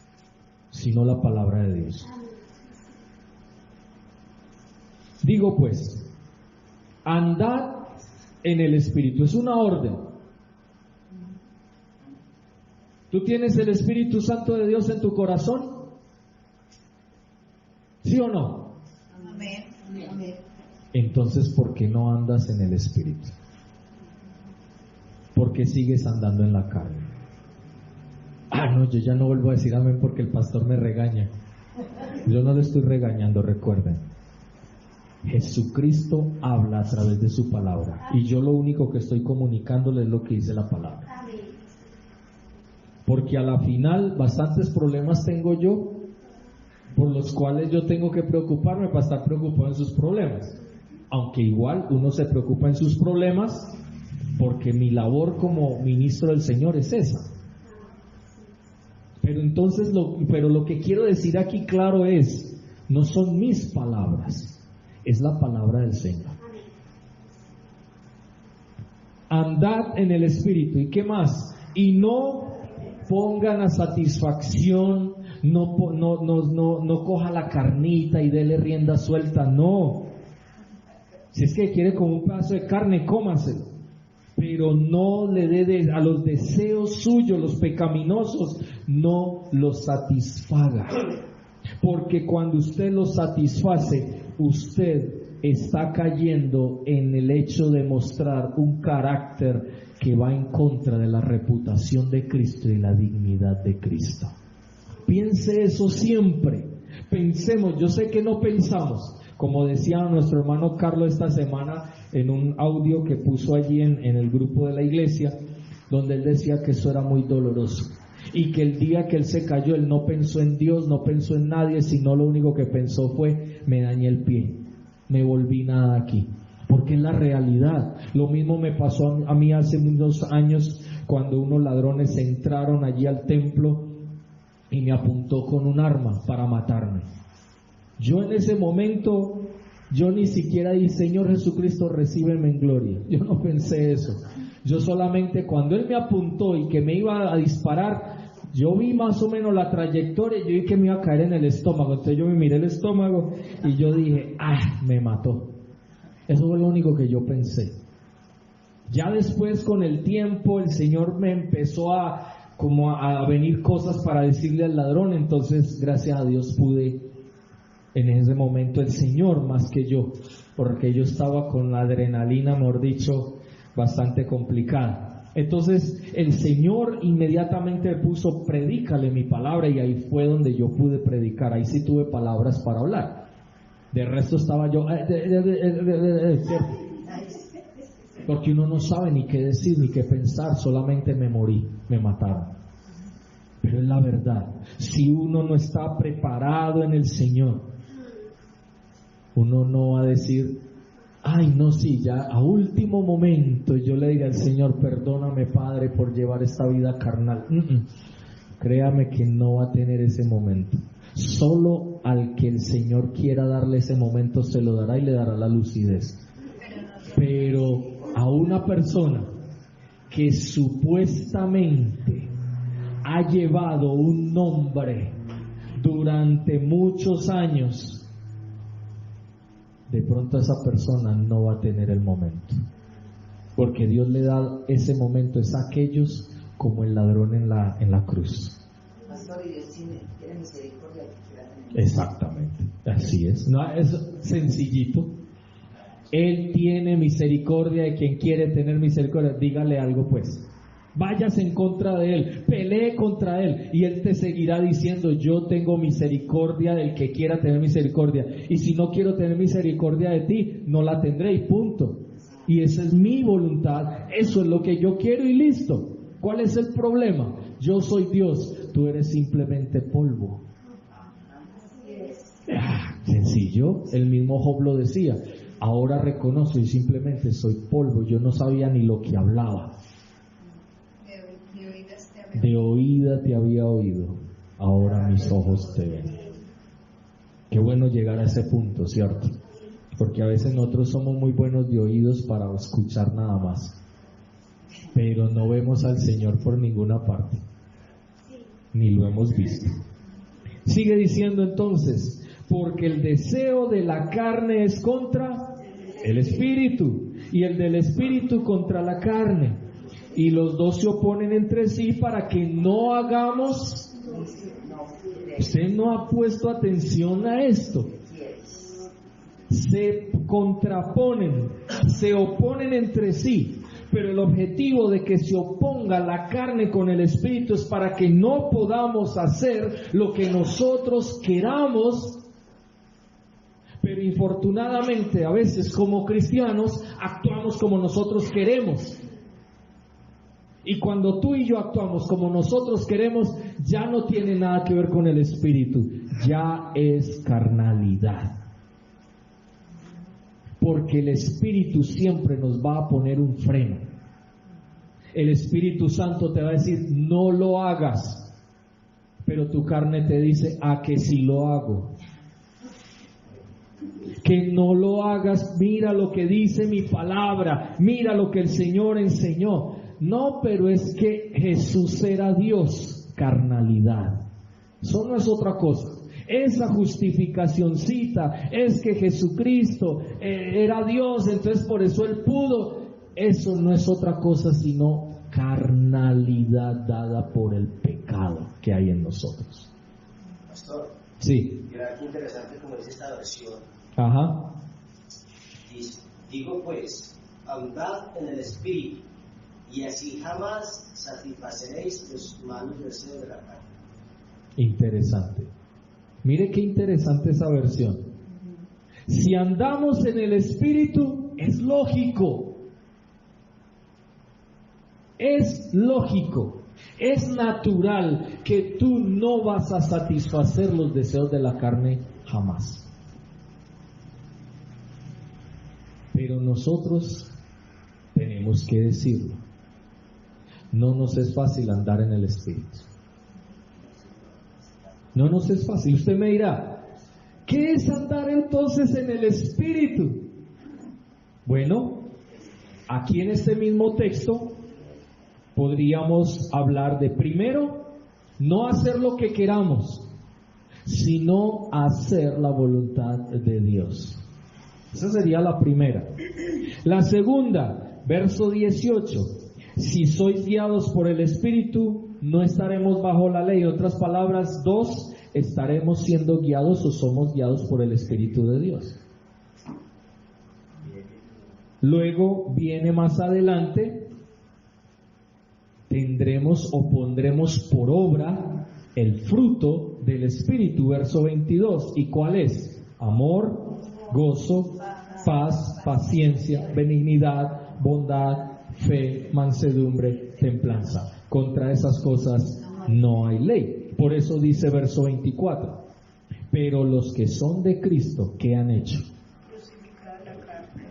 sino la palabra de Dios. Digo pues, andad en el Espíritu. Es una orden. ¿Tú tienes el Espíritu Santo de Dios en tu corazón? ¿Sí o no? Amén. Entonces, ¿por qué no andas en el Espíritu? ¿Por qué sigues andando en la carne? No, yo ya no vuelvo a decir amén porque el pastor me regaña. Yo no le estoy regañando, recuerden. Jesucristo habla a través de su palabra y yo lo único que estoy comunicándole es lo que dice la palabra, porque a la final bastantes problemas tengo yo por los cuales yo tengo que preocuparme para estar preocupado en sus problemas, aunque igual uno se preocupa en sus problemas porque mi labor como ministro del Señor es esa. Pero lo que quiero decir aquí claro es, no son mis palabras, es la palabra del Señor. Andad en el Espíritu. ¿Y qué más? Y no pongan a satisfacción, no coja la carnita y dele rienda suelta, no. Si es que quiere como un pedazo de carne, cómaselo. Pero no le dé a los deseos suyos, los pecaminosos, no los satisfaga. Porque cuando usted los satisface, usted está cayendo en el hecho de mostrar un carácter que va en contra de la reputación de Cristo y la dignidad de Cristo. Piense eso siempre. Pensemos, yo sé que no pensamos, como decía nuestro hermano Carlos esta semana en un audio que puso allí en el grupo de la iglesia, donde él decía que eso era muy doloroso y que el día que él se cayó, él no pensó en Dios, no pensó en nadie, sino lo único que pensó fue: me dañé el pie, me volví nada aquí. Porque es la realidad. Lo mismo me pasó a mí hace unos años, cuando unos ladrones entraron allí al templo y me apuntó con un arma para matarme. Yo en ese momento, yo ni siquiera dije: Señor Jesucristo, recíbeme en gloria. Yo no pensé eso. Yo solamente, cuando Él me apuntó y que me iba a disparar, yo vi más o menos la trayectoria y yo vi que me iba a caer en el estómago. Entonces yo me miré el estómago y yo dije: me mató. Eso fue lo único que yo pensé. Ya después, con el tiempo, el Señor me empezó a venir cosas para decirle al ladrón. Entonces, gracias a Dios, pude en ese momento, el Señor más que yo, porque yo estaba con la adrenalina, mejor dicho, bastante complicada. Entonces el Señor inmediatamente me puso: predícale mi palabra, y ahí fue donde yo pude predicar. Ahí sí tuve palabras para hablar. De resto estaba yo porque uno no sabe ni qué decir ni qué pensar, solamente me morí, me mataron. Pero es la verdad. Si uno no está preparado en el Señor, uno no va a decir: no, sí, ya a último momento yo le diré al Señor: perdóname, Padre, por llevar esta vida carnal. Créame que no va a tener ese momento. Solo al que el Señor quiera darle ese momento se lo dará y le dará la lucidez. Pero a una persona que supuestamente ha llevado un nombre durante muchos años, de pronto esa persona no va a tener el momento, porque Dios le da ese momento es a aquellos como el ladrón en la cruz. Pastor, y Dios tiene misericordia. Exactamente, así es. No, es sencillito. Él tiene misericordia de quien quiere tener misericordia. Dígale algo, pues. Váyase en contra de él, pelee contra él, y él te seguirá diciendo: yo tengo misericordia del que quiera tener misericordia, y si no quiero tener misericordia de ti, no la tendré, y punto. Y esa es mi voluntad, eso es lo que yo quiero, y listo. ¿Cuál es el problema? Yo soy Dios, tú eres simplemente polvo. Sencillo. El mismo Job lo decía: ahora reconozco y simplemente soy polvo. Yo no sabía ni lo que hablaba. De oída te había oído, ahora mis ojos te ven. Qué bueno llegar a ese punto, ¿cierto? Porque a veces nosotros somos muy buenos de oídos para escuchar nada más, pero no vemos al Señor por ninguna parte, ni lo hemos visto. Sigue diciendo entonces: porque el deseo de la carne es contra el espíritu, y el del espíritu contra la carne, y los dos se oponen entre sí para que no hagamos. Usted no ha puesto atención a esto. Se contraponen, se oponen entre sí, pero el objetivo de que se oponga la carne con el espíritu es para que no podamos hacer lo que nosotros queramos. Pero infortunadamente a veces como cristianos actuamos como nosotros queremos. Y cuando tú y yo actuamos como nosotros queremos, ya no tiene nada que ver con el espíritu, ya es carnalidad. Porque el espíritu siempre nos va a poner un freno. El Espíritu Santo te va a decir: no lo hagas. pero tu carne te dice, ¿a que si lo hago? Que no lo hagas, mira lo que dice mi palabra, mira lo que el Señor enseñó. No, pero es que Jesús era Dios, carnalidad. Eso no es otra cosa. Esa justificacioncita es que Jesucristo era Dios, entonces por eso Él pudo. Eso no es otra cosa sino carnalidad dada por el pecado que hay en nosotros. Pastor, sí. Mira qué interesante como dice esta versión. Ajá. Digo pues, andad en el Espíritu, y así jamás satisfaceréis los malos deseos de la carne. Interesante. Mire qué interesante esa versión. Si andamos en el Espíritu, es lógico. Es lógico. Es natural que tú no vas a satisfacer los deseos de la carne jamás. Pero nosotros tenemos que decirlo. No nos es fácil andar en el Espíritu. No nos es fácil. Usted me dirá, ¿qué es andar entonces en el Espíritu? Bueno, aquí en este mismo texto podríamos hablar de, primero, no hacer lo que queramos, sino hacer la voluntad de Dios. Esa sería la primera. La segunda, verso 18. Si sois guiados por el Espíritu, no estaremos bajo la ley. En otras palabras, dos, estaremos siendo guiados o somos guiados por el Espíritu de Dios. Luego viene más adelante, tendremos o pondremos por obra el fruto del Espíritu, verso 22. ¿Y cuál es? Amor, gozo, paz, paciencia, benignidad, bondad, fe, mansedumbre, templanza. Contra esas cosas no hay ley. Por eso dice verso 24. Pero los que son de Cristo, ¿qué han hecho? Crucificar la carne.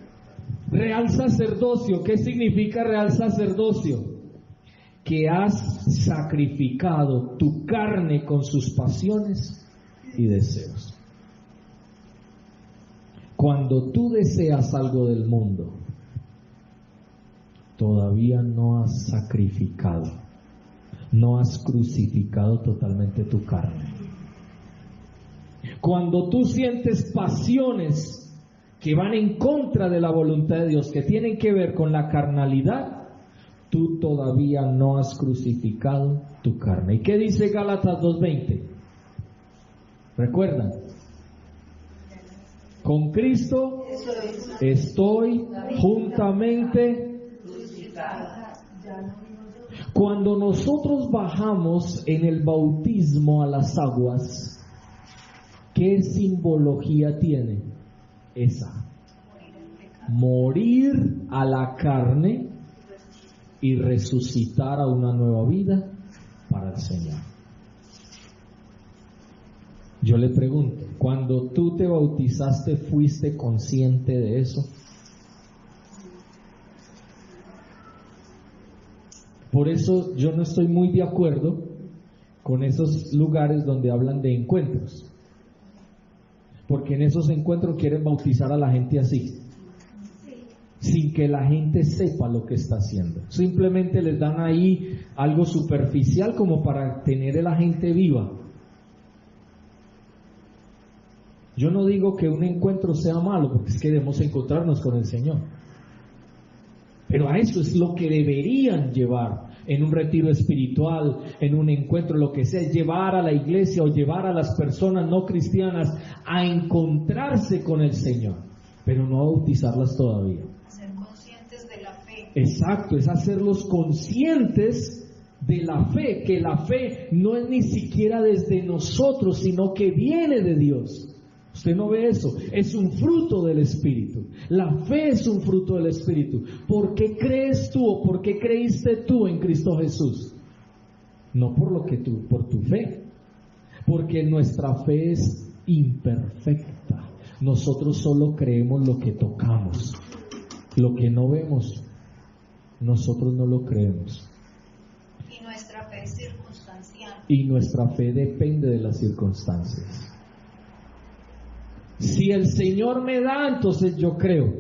Real sacerdocio. ¿Qué significa real sacerdocio? Que has sacrificado tu carne con sus pasiones y deseos. Cuando tú deseas algo del mundo, todavía no has sacrificado, no has crucificado totalmente tu carne. Cuando tú sientes pasiones que van en contra de la voluntad de Dios, que tienen que ver con la carnalidad, tú todavía no has crucificado tu carne. ¿Y qué dice Gálatas 2:20? ¿Recuerdan? Con Cristo estoy juntamente. Cuando nosotros bajamos en el bautismo a las aguas, ¿qué simbología tiene? Esa. Morir a la carne y resucitar a una nueva vida para el Señor. Yo le pregunto, cuando tú te bautizaste, ¿fuiste consciente de eso? Por eso yo no estoy muy de acuerdo con esos lugares donde hablan de encuentros, porque en esos encuentros quieren bautizar a la gente así, sin que la gente sepa lo que está haciendo. Simplemente les dan ahí algo superficial como para tener a la gente viva. Yo no digo que un encuentro sea malo, porque es que debemos encontrarnos con el Señor. Pero a eso es lo que deberían llevar en un retiro espiritual, en un encuentro, lo que sea, llevar a la iglesia o llevar a las personas no cristianas a encontrarse con el Señor, pero no a bautizarlas todavía. Ser conscientes de la fe. Exacto, es hacerlos conscientes de la fe, que la fe no es ni siquiera desde nosotros, sino que viene de Dios. Usted no ve eso, es un fruto del Espíritu. La fe es un fruto del Espíritu. ¿Por qué crees tú o por qué creíste tú en Cristo Jesús? No por lo que tú, por tu fe. Porque nuestra fe es imperfecta. Nosotros solo creemos lo que tocamos. Lo que no vemos, nosotros no lo creemos. Y nuestra fe es circunstancial. Y nuestra fe depende de las circunstancias. Si el Señor me da, entonces yo creo.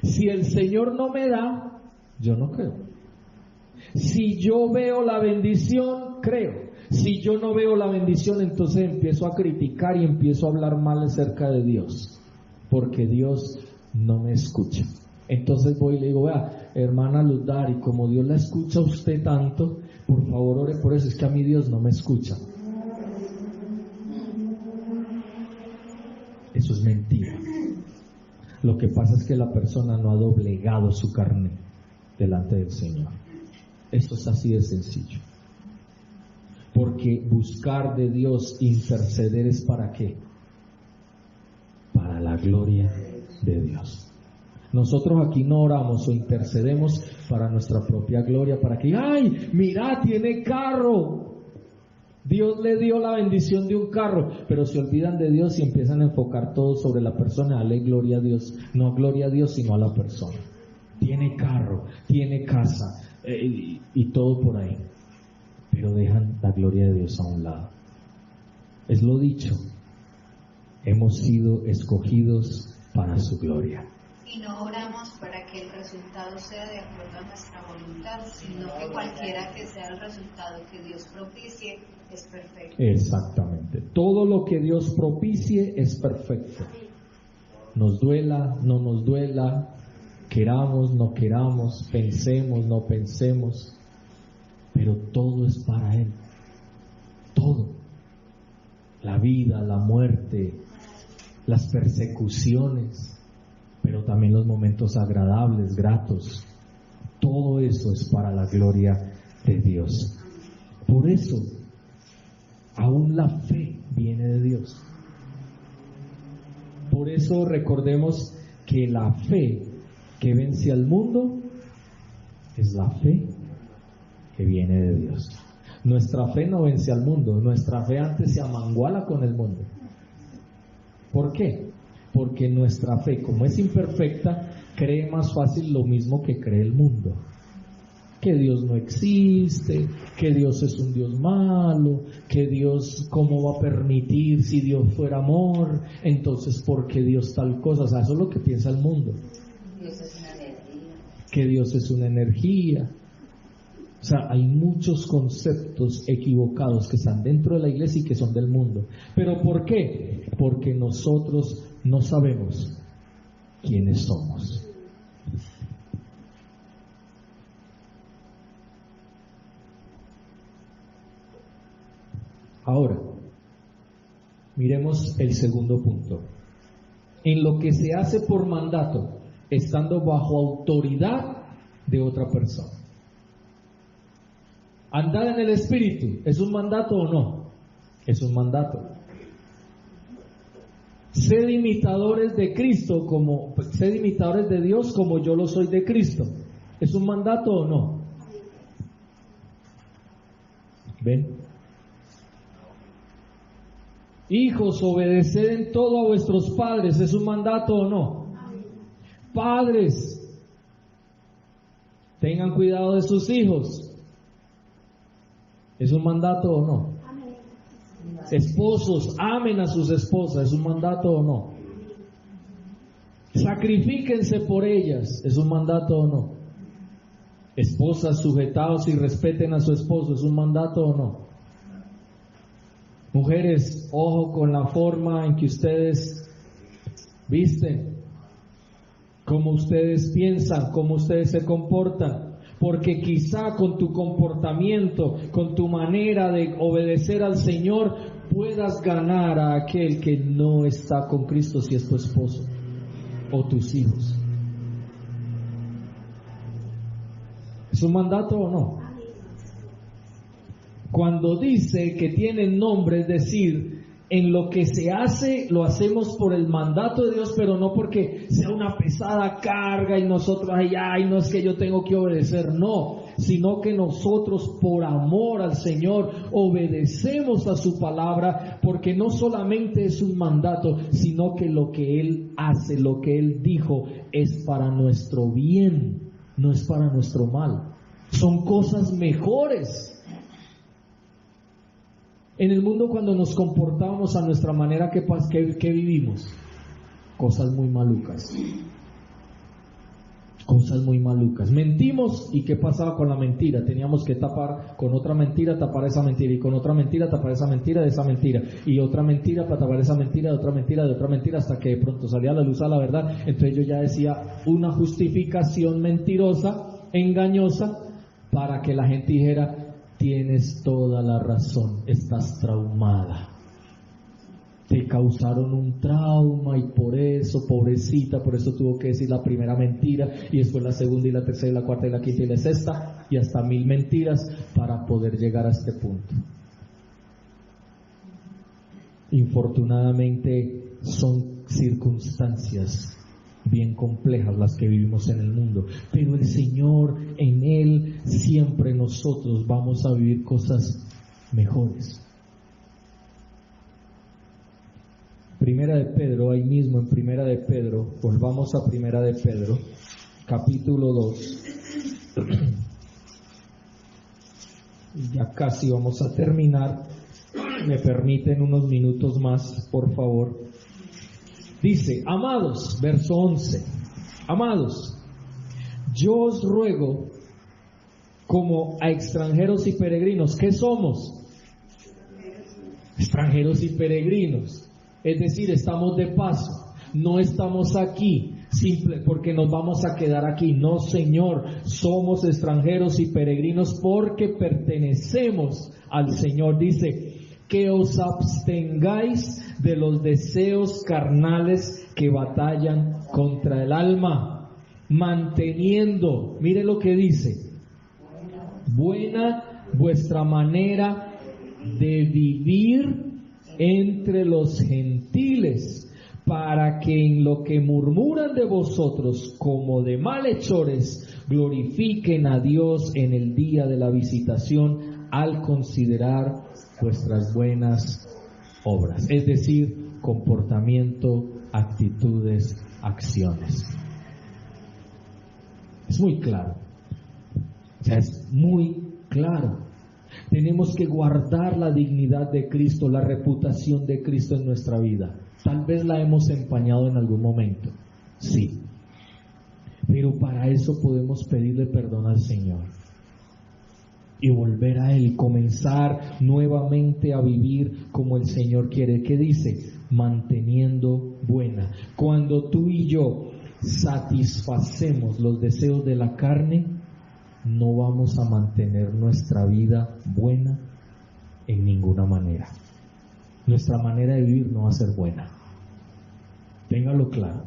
Si el Señor no me da, yo no creo. Si yo veo la bendición, creo. Si yo no veo la bendición, entonces empiezo a criticar y empiezo a hablar mal acerca de Dios, porque Dios no me escucha. Entonces voy y le digo: vea, hermana Ludari, como Dios la escucha a usted tanto, por favor ore por eso, es que a mí Dios no me escucha. Eso es mentira. Lo que pasa es que la persona no ha doblegado su carne delante del Señor. Esto es así de sencillo. Porque buscar de Dios, interceder, ¿es para qué? Para la gloria de Dios. Nosotros aquí no oramos o intercedemos para nuestra propia gloria, para que, ¡ay, mira, tiene carro! Dios le dio la bendición de un carro, pero se olvidan de Dios y empiezan a enfocar todo sobre la persona. Dale gloria a Dios, no gloria a Dios, sino a la persona. Tiene carro, tiene casa y todo por ahí, pero dejan la gloria de Dios a un lado. Es lo dicho, hemos sido escogidos para su gloria. Y no oramos para que el resultado sea de acuerdo a nuestra voluntad, sino que cualquiera que sea el resultado que Dios propicie es perfecto. Exactamente. Todo lo que Dios propicie es perfecto. Nos duela, no nos duela, queramos, no queramos, pensemos, no pensemos, pero todo es para Él. Todo. La vida, la muerte, las persecuciones, pero también los momentos agradables, gratos. Todo eso es para la gloria de Dios. Por eso, aún la fe viene de Dios. Por eso recordemos que la fe que vence al mundo es la fe que viene de Dios. Nuestra fe no vence al mundo, nuestra fe antes se amanguala con el mundo. ¿Por qué? Porque nuestra fe, como es imperfecta, cree más fácil lo mismo que cree el mundo. Que Dios no existe, que Dios es un Dios malo, que Dios, ¿cómo va a permitir si Dios fuera amor? Entonces, ¿por qué Dios tal cosa? O sea, eso es lo que piensa el mundo. Dios es una energía. Que Dios es una energía. O sea, hay muchos conceptos equivocados que están dentro de la iglesia y que son del mundo. ¿Pero por qué? Porque nosotros no sabemos quiénes somos. Ahora, miremos el segundo punto. En lo que se hace por mandato, estando bajo autoridad de otra persona. Andar en el Espíritu, ¿es un mandato o no? Es un mandato. Sed imitadores de Cristo, sed imitadores de Dios como yo lo soy de Cristo. ¿Es un mandato o no? ¿Ven? Hijos, obedeced en todo a vuestros padres. ¿Es un mandato o no? Padres, tengan cuidado de sus hijos. ¿Es un mandato o no? Esposos, amen a sus esposas. ¿Es un mandato o no? Sacrifíquense por ellas. ¿Es un mandato o no? Esposas, sujetaos y respeten a su esposo. ¿Es un mandato o no? Mujeres, ojo con la forma en que ustedes visten, cómo ustedes piensan, cómo ustedes se comportan. Porque quizá con tu comportamiento, con tu manera de obedecer al Señor, puedas ganar a aquel que no está con Cristo, si es tu esposo o tus hijos. ¿Es un mandato o no? Cuando dice que tiene nombre, es decir, en lo que se hace, lo hacemos por el mandato de Dios, pero no porque sea una pesada carga y nosotros, ay, no es que yo tengo que obedecer, no, sino que nosotros por amor al Señor obedecemos a su palabra, porque no solamente es un mandato, sino que lo que Él hace, lo que Él dijo, es para nuestro bien, no es para nuestro mal. Son cosas mejores. En el mundo, cuando nos comportábamos a nuestra manera, ¿qué vivimos? Cosas muy malucas. Cosas muy malucas. Mentimos, ¿y qué pasaba con la mentira? Teníamos que tapar con otra mentira, tapar esa mentira, y con otra mentira, tapar esa mentira de esa mentira, y otra mentira para tapar esa mentira, de otra mentira, de otra mentira, hasta que de pronto salía a la luz a la verdad. Entonces yo ya decía una justificación mentirosa, engañosa, para que la gente dijera: tienes toda la razón, estás traumada. Te causaron un trauma y por eso, pobrecita, por eso tuvo que decir la primera mentira y después la segunda y la tercera y la cuarta y la quinta y la sexta y hasta 1000 mentiras para poder llegar a este punto. Infortunadamente son circunstancias bien complejas las que vivimos en el mundo, pero el Señor, en Él siempre nosotros vamos a vivir cosas mejores. Primera de Pedro, ahí mismo en Primera de Pedro, volvamos a Primera de Pedro, capítulo 2. Ya casi vamos a terminar. Me permiten unos minutos más, por favor. Dice: amados, verso 11, amados, yo os ruego como a extranjeros y peregrinos. ¿Qué somos? Extranjeros y peregrinos. Es decir, estamos de paso, no estamos aquí porque nos vamos a quedar aquí. No, Señor, somos extranjeros y peregrinos porque pertenecemos al Señor. Dice: que os abstengáis de los deseos carnales que batallan contra el alma, manteniendo, mire lo que dice, buena vuestra manera de vivir entre los gentiles, para que en lo que murmuran de vosotros como de malhechores glorifiquen a Dios en el día de la visitación al considerar vuestras buenas obras. Es decir, comportamiento, actitudes, acciones. Es muy claro. O sea, es muy claro. Tenemos que guardar la dignidad de Cristo, la reputación de Cristo en nuestra vida. Tal vez la hemos empañado en algún momento, sí. Pero para eso podemos pedirle perdón al Señor y volver a Él, comenzar nuevamente a vivir como el Señor quiere. ¿Qué dice? Manteniendo buena. Cuando tú y yo satisfacemos los deseos de la carne, no vamos a mantener nuestra vida buena en ninguna manera. Nuestra manera de vivir no va a ser buena. Téngalo claro.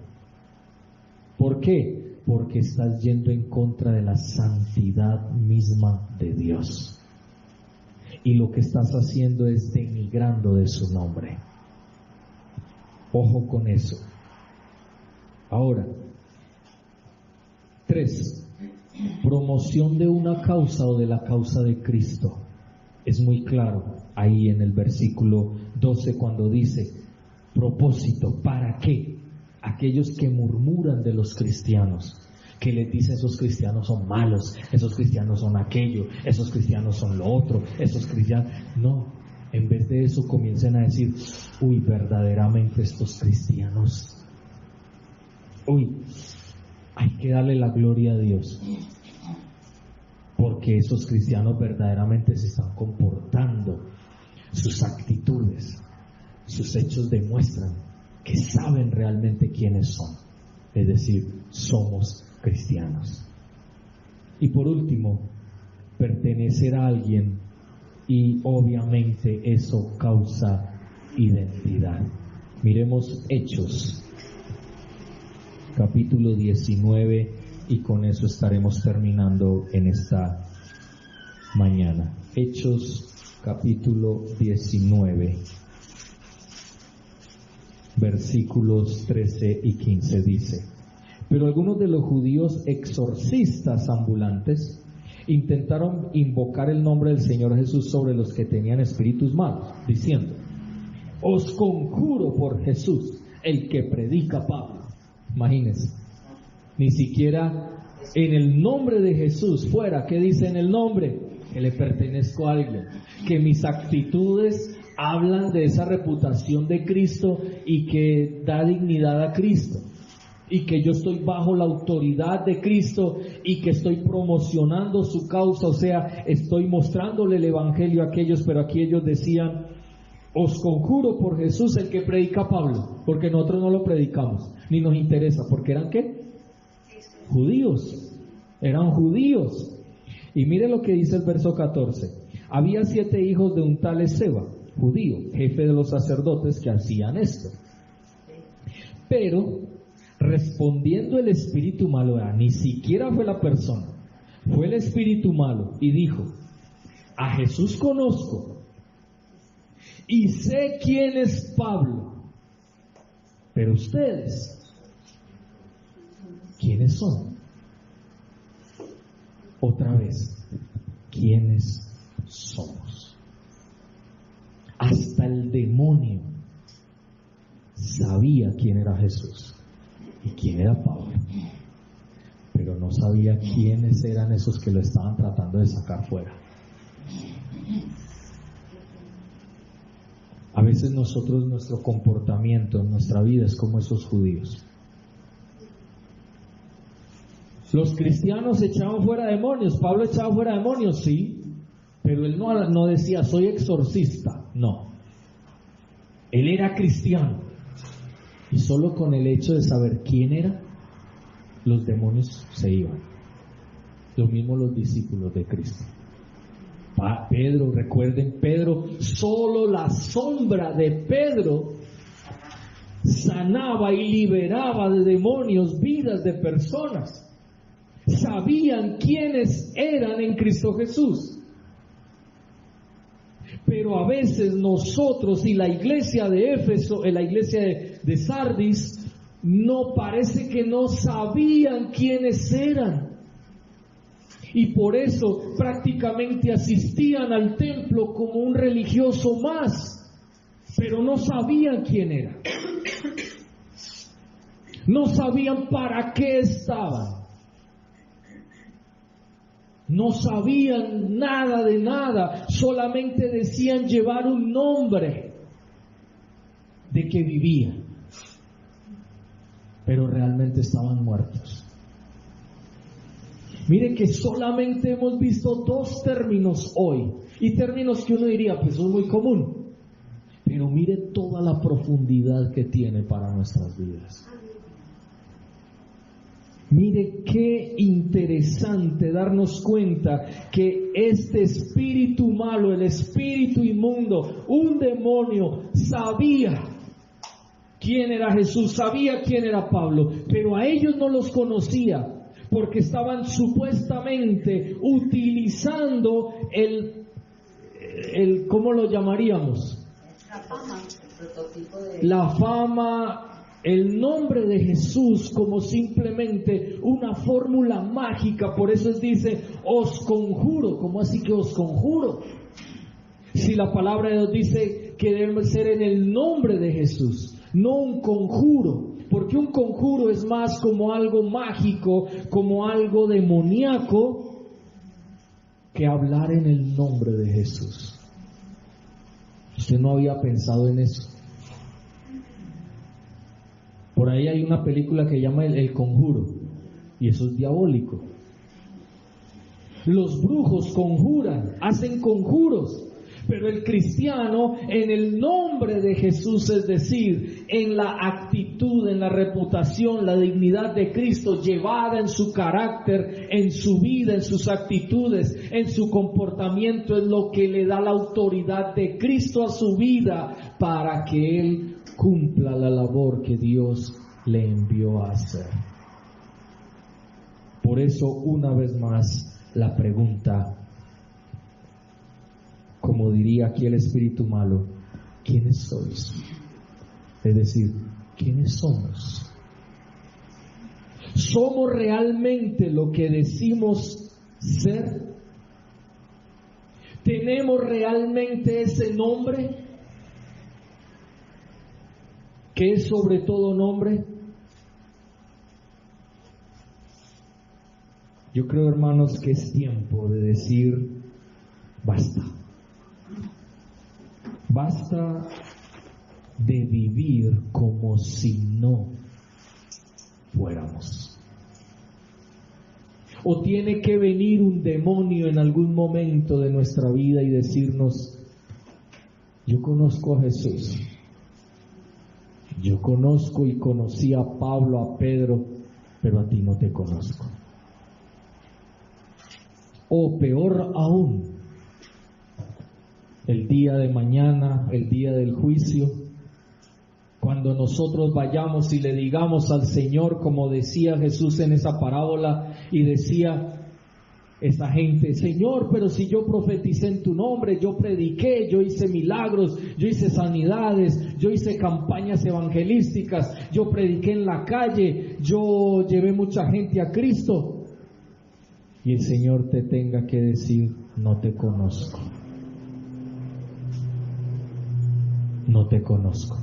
¿Por qué? Porque estás yendo en contra de la santidad misma de Dios. Y lo que estás haciendo es denigrando de su nombre. Ojo con eso. Ahora, 3. Promoción de una causa o de la causa de Cristo. Es muy claro ahí en el versículo 12 cuando dice: propósito, ¿para qué? Aquellos que murmuran de los cristianos, que les dicen: esos cristianos son malos, esos cristianos son aquello, esos cristianos son lo otro, esos cristianos... No, en vez de eso comiencen a decir: uy, verdaderamente estos cristianos, uy, hay que darle la gloria a Dios, porque esos cristianos verdaderamente se están comportando, sus actitudes, sus hechos demuestran que saben realmente quiénes son, es decir, somos cristianos. Y por último, pertenecer a alguien, y obviamente eso causa identidad. Miremos Hechos capítulo 19 y con eso estaremos terminando en esta mañana. Hechos capítulo 19 versículos 13 y 15 dice: pero algunos de los judíos exorcistas ambulantes intentaron invocar el nombre del Señor Jesús sobre los que tenían espíritus malos, diciendo: os conjuro por Jesús, el que predica Pablo. Imagínense, ni siquiera en el nombre de Jesús fuera, ¿qué dice en el nombre? Que le pertenezco a alguien, que mis actitudes hablan de esa reputación de Cristo y que da dignidad a Cristo, y que yo estoy bajo la autoridad de Cristo y que estoy promocionando su causa, o sea, estoy mostrándole el evangelio a aquellos, pero aquí ellos decían: os conjuro por Jesús el que predica Pablo, porque nosotros no lo predicamos, ni nos interesa, porque eran ¿qué? Judíos, eran judíos. Y mire lo que dice el verso 14: había 7 hijos de un tal Esceva, judío, jefe de los sacerdotes, que hacían esto. Pero respondiendo el espíritu malo, ni siquiera fue la persona, fue el espíritu malo, y dijo: a Jesús conozco y sé quién es Pablo, pero ustedes, ¿quiénes son? Otra vez, ¿quiénes somos? Hasta el demonio sabía quién era Jesús y quién era Pablo, pero no sabía quiénes eran esos que lo estaban tratando de sacar fuera. A veces nosotros, nuestro comportamiento en nuestra vida es como esos judíos. Los cristianos echaban fuera demonios. Pablo echaba fuera demonios, sí, pero él no decía soy exorcista, no. Él era cristiano, y solo con el hecho de saber quién era, los demonios se iban. Lo mismo los discípulos de Cristo. Pedro, recuerden, Pedro, solo la sombra de Pedro sanaba y liberaba de demonios vidas de personas. Sabían quiénes eran en Cristo Jesús. Pero a veces nosotros y la iglesia de Éfeso, la iglesia de Sardis, no parece que no sabían quiénes eran. Y por eso prácticamente asistían al templo como un religioso más, pero no sabían quién era. No sabían para qué estaban. No sabían nada de nada, solamente decían llevar un nombre de que vivían, pero realmente estaban muertos. Miren que solamente hemos visto 2 términos hoy, y términos que uno diría, pues es muy común, pero mire toda la profundidad que tiene para nuestras vidas. Mire qué interesante darnos cuenta que este espíritu malo, el espíritu inmundo, un demonio, sabía quién era Jesús, sabía quién era Pablo, pero a ellos no los conocía, porque estaban supuestamente utilizando el ¿cómo lo llamaríamos? La fama, el nombre de Jesús como simplemente una fórmula mágica. Por eso dice, os conjuro. ¿Cómo así que os conjuro? Si la palabra de Dios dice que debe ser en el nombre de Jesús, no un conjuro. Porque un conjuro es más como algo mágico, como algo demoníaco, que hablar en el nombre de Jesús. ¿Usted no había pensado en eso? Por ahí hay una película que llama El Conjuro, y eso es diabólico. Los brujos conjuran, hacen conjuros, pero el cristiano en el nombre de Jesús, es decir, en la actitud, en la reputación, la dignidad de Cristo llevada en su carácter, en su vida, en sus actitudes, en su comportamiento, es lo que le da la autoridad de Cristo a su vida para que Él cumpla la labor que Dios le envió a hacer. Por eso, una vez más, la pregunta, como diría aquí el espíritu malo, ¿quiénes sois? Es decir, ¿quiénes somos? ¿Somos realmente lo que decimos ser? ¿Tenemos realmente ese nombre que es sobre todo nombre? Yo creo, hermanos, que es tiempo de decir basta. Basta de vivir como si no fuéramos. O tiene que venir un demonio en algún momento de nuestra vida y decirnos: yo conozco a Jesús, yo conozco y conocí a Pablo, a Pedro, pero a ti no te conozco. O peor aún, el día de mañana, el día del juicio, cuando nosotros vayamos y le digamos al Señor, como decía Jesús en esa parábola, y decía esa gente: Señor, pero si yo profeticé en tu nombre, yo prediqué, yo hice milagros, yo hice sanidades, yo hice campañas evangelísticas, yo prediqué en la calle, yo llevé mucha gente a Cristo. Y el Señor te tenga que decir: no te conozco. No te conozco,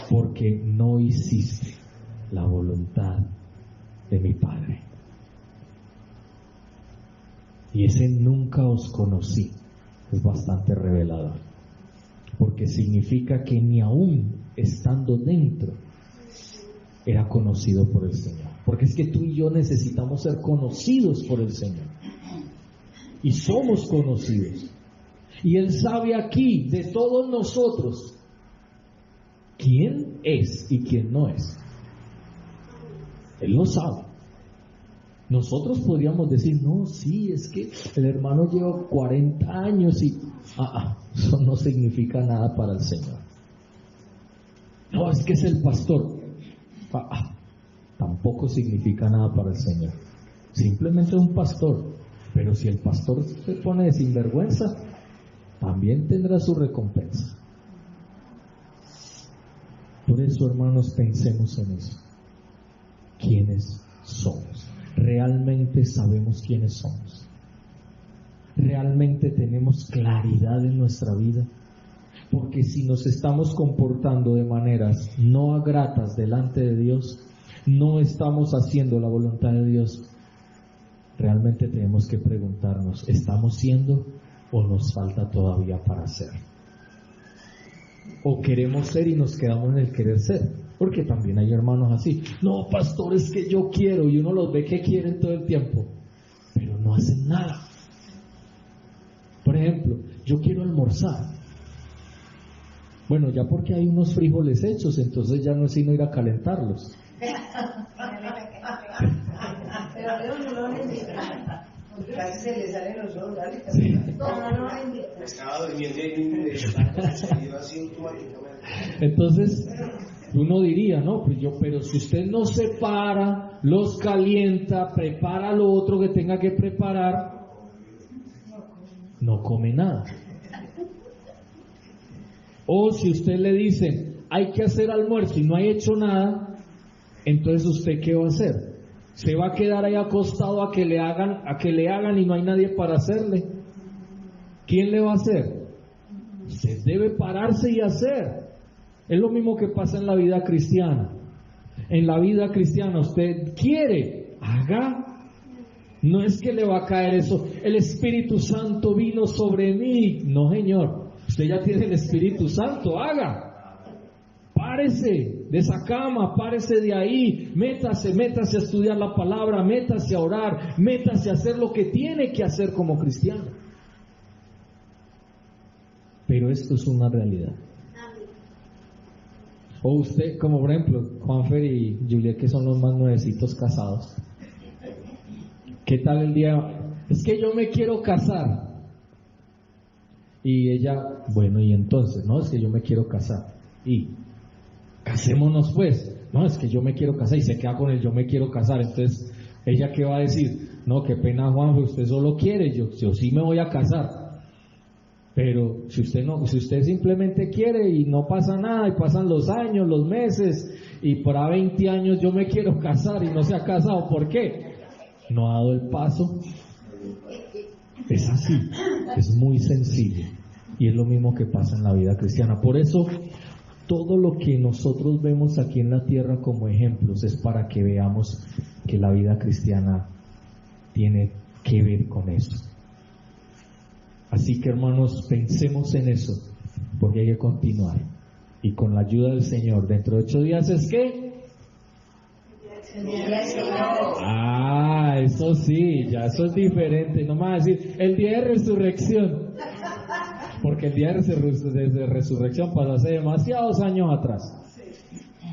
porque no hiciste la voluntad de mi Padre. Y ese nunca os conocí es bastante revelador, porque significa que ni aún estando dentro era conocido por el Señor. Porque es que tú y yo necesitamos ser conocidos por el Señor, y somos conocidos, y Él sabe aquí de todos nosotros quién es y quién no es. Él lo sabe. Nosotros podríamos decir: no, sí, es que el hermano lleva 40 años y... eso no significa nada para el Señor. No, es que es el pastor. Tampoco significa nada para el Señor. Simplemente es un pastor. Pero si el pastor se pone de sinvergüenza, también tendrá su recompensa. Por eso, hermanos, pensemos en eso. ¿Quiénes somos? ¿Realmente sabemos quiénes somos? ¿Realmente tenemos claridad en nuestra vida? Porque si nos estamos comportando de maneras no gratas delante de Dios, no estamos haciendo la voluntad de Dios, realmente tenemos que preguntarnos: ¿estamos siendo o nos falta todavía para ser? O queremos ser y nos quedamos en el querer ser, porque también hay hermanos así: no, pastor, es que yo quiero, y uno los ve que quieren todo el tiempo, pero no hacen nada. Por ejemplo, yo quiero almorzar. Bueno, ya porque hay unos frijoles hechos, entonces ya no es sino ir a calentarlos. Pero Leo no lo necesita. Casi se le salen los ojos, dale. Estaba durmiendo y así automáticamente. Entonces, uno diría: no, pues pero si usted no se para, los calienta, prepara lo otro que tenga que preparar, no come nada. O si usted le dice: hay que hacer almuerzo y no ha hecho nada, entonces ¿usted qué va a hacer? ¿Se va a quedar ahí acostado a que le hagan y no hay nadie para hacerle? ¿Quién le va a hacer? Usted debe pararse y hacer. Es lo mismo que pasa en la vida cristiana. En la vida cristiana usted quiere, haga. No es que le va a caer eso: el Espíritu Santo vino sobre mí. No, señor. Usted ya tiene el Espíritu Santo, haga. Párese de esa cama, párese de ahí, métase a estudiar la palabra, métase a orar, métase a hacer lo que tiene que hacer como cristiano. Pero esto es una realidad. O usted, como por ejemplo, Juanfer y Juliet, que son los más nuevecitos casados. ¿Qué tal el día? Es que yo me quiero casar. Y ella: bueno, y entonces, no, es que yo me quiero casar. Y casémonos pues. No, es que yo me quiero casar, y se queda con el yo me quiero casar. Entonces, ¿ella qué va a decir? No, qué pena, Juan, usted solo quiere, yo sí me voy a casar. Pero si usted simplemente quiere y no pasa nada, y pasan los años, los meses, y por a 20 años yo me quiero casar y no se ha casado, ¿por qué? No ha dado el paso. Es así, es muy sencillo, y es lo mismo que pasa en la vida cristiana. Por eso, todo lo que nosotros vemos aquí en la tierra como ejemplos es para que veamos que la vida cristiana tiene que ver con eso. Así que, hermanos, pensemos en eso. porque hay que continuar. Y con la ayuda del Señor, dentro de 8 días es que... Eso sí, ya eso es diferente. No me va a decir el día de resurrección, porque el día de resurrección pasó hace demasiados años atrás.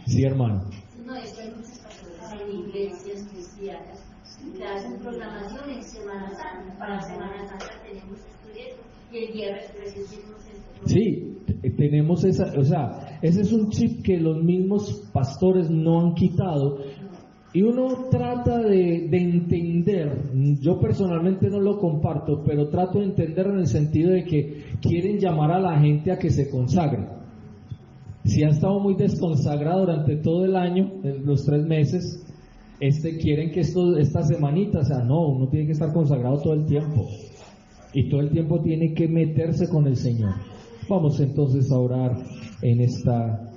Sí, hermano. No, es que hay muchos pastores en iglesias cristianas que hacen programación en Semana Santa. Para Semana Santa tenemos esto y eso, y el día de resurrección tenemos esto. Sí, tenemos esa, o sea, ese es un chip que los mismos pastores no han quitado. Y uno trata de entender, yo personalmente no lo comparto, pero trato de entender en el sentido de que quieren llamar a la gente a que se consagre. Si ha estado muy desconsagrado durante todo el año, los 3 meses, quieren que esta semanita, o sea, no, uno tiene que estar consagrado todo el tiempo. Y todo el tiempo tiene que meterse con el Señor. Vamos entonces a orar en esta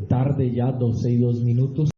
tarde ya, 12:02.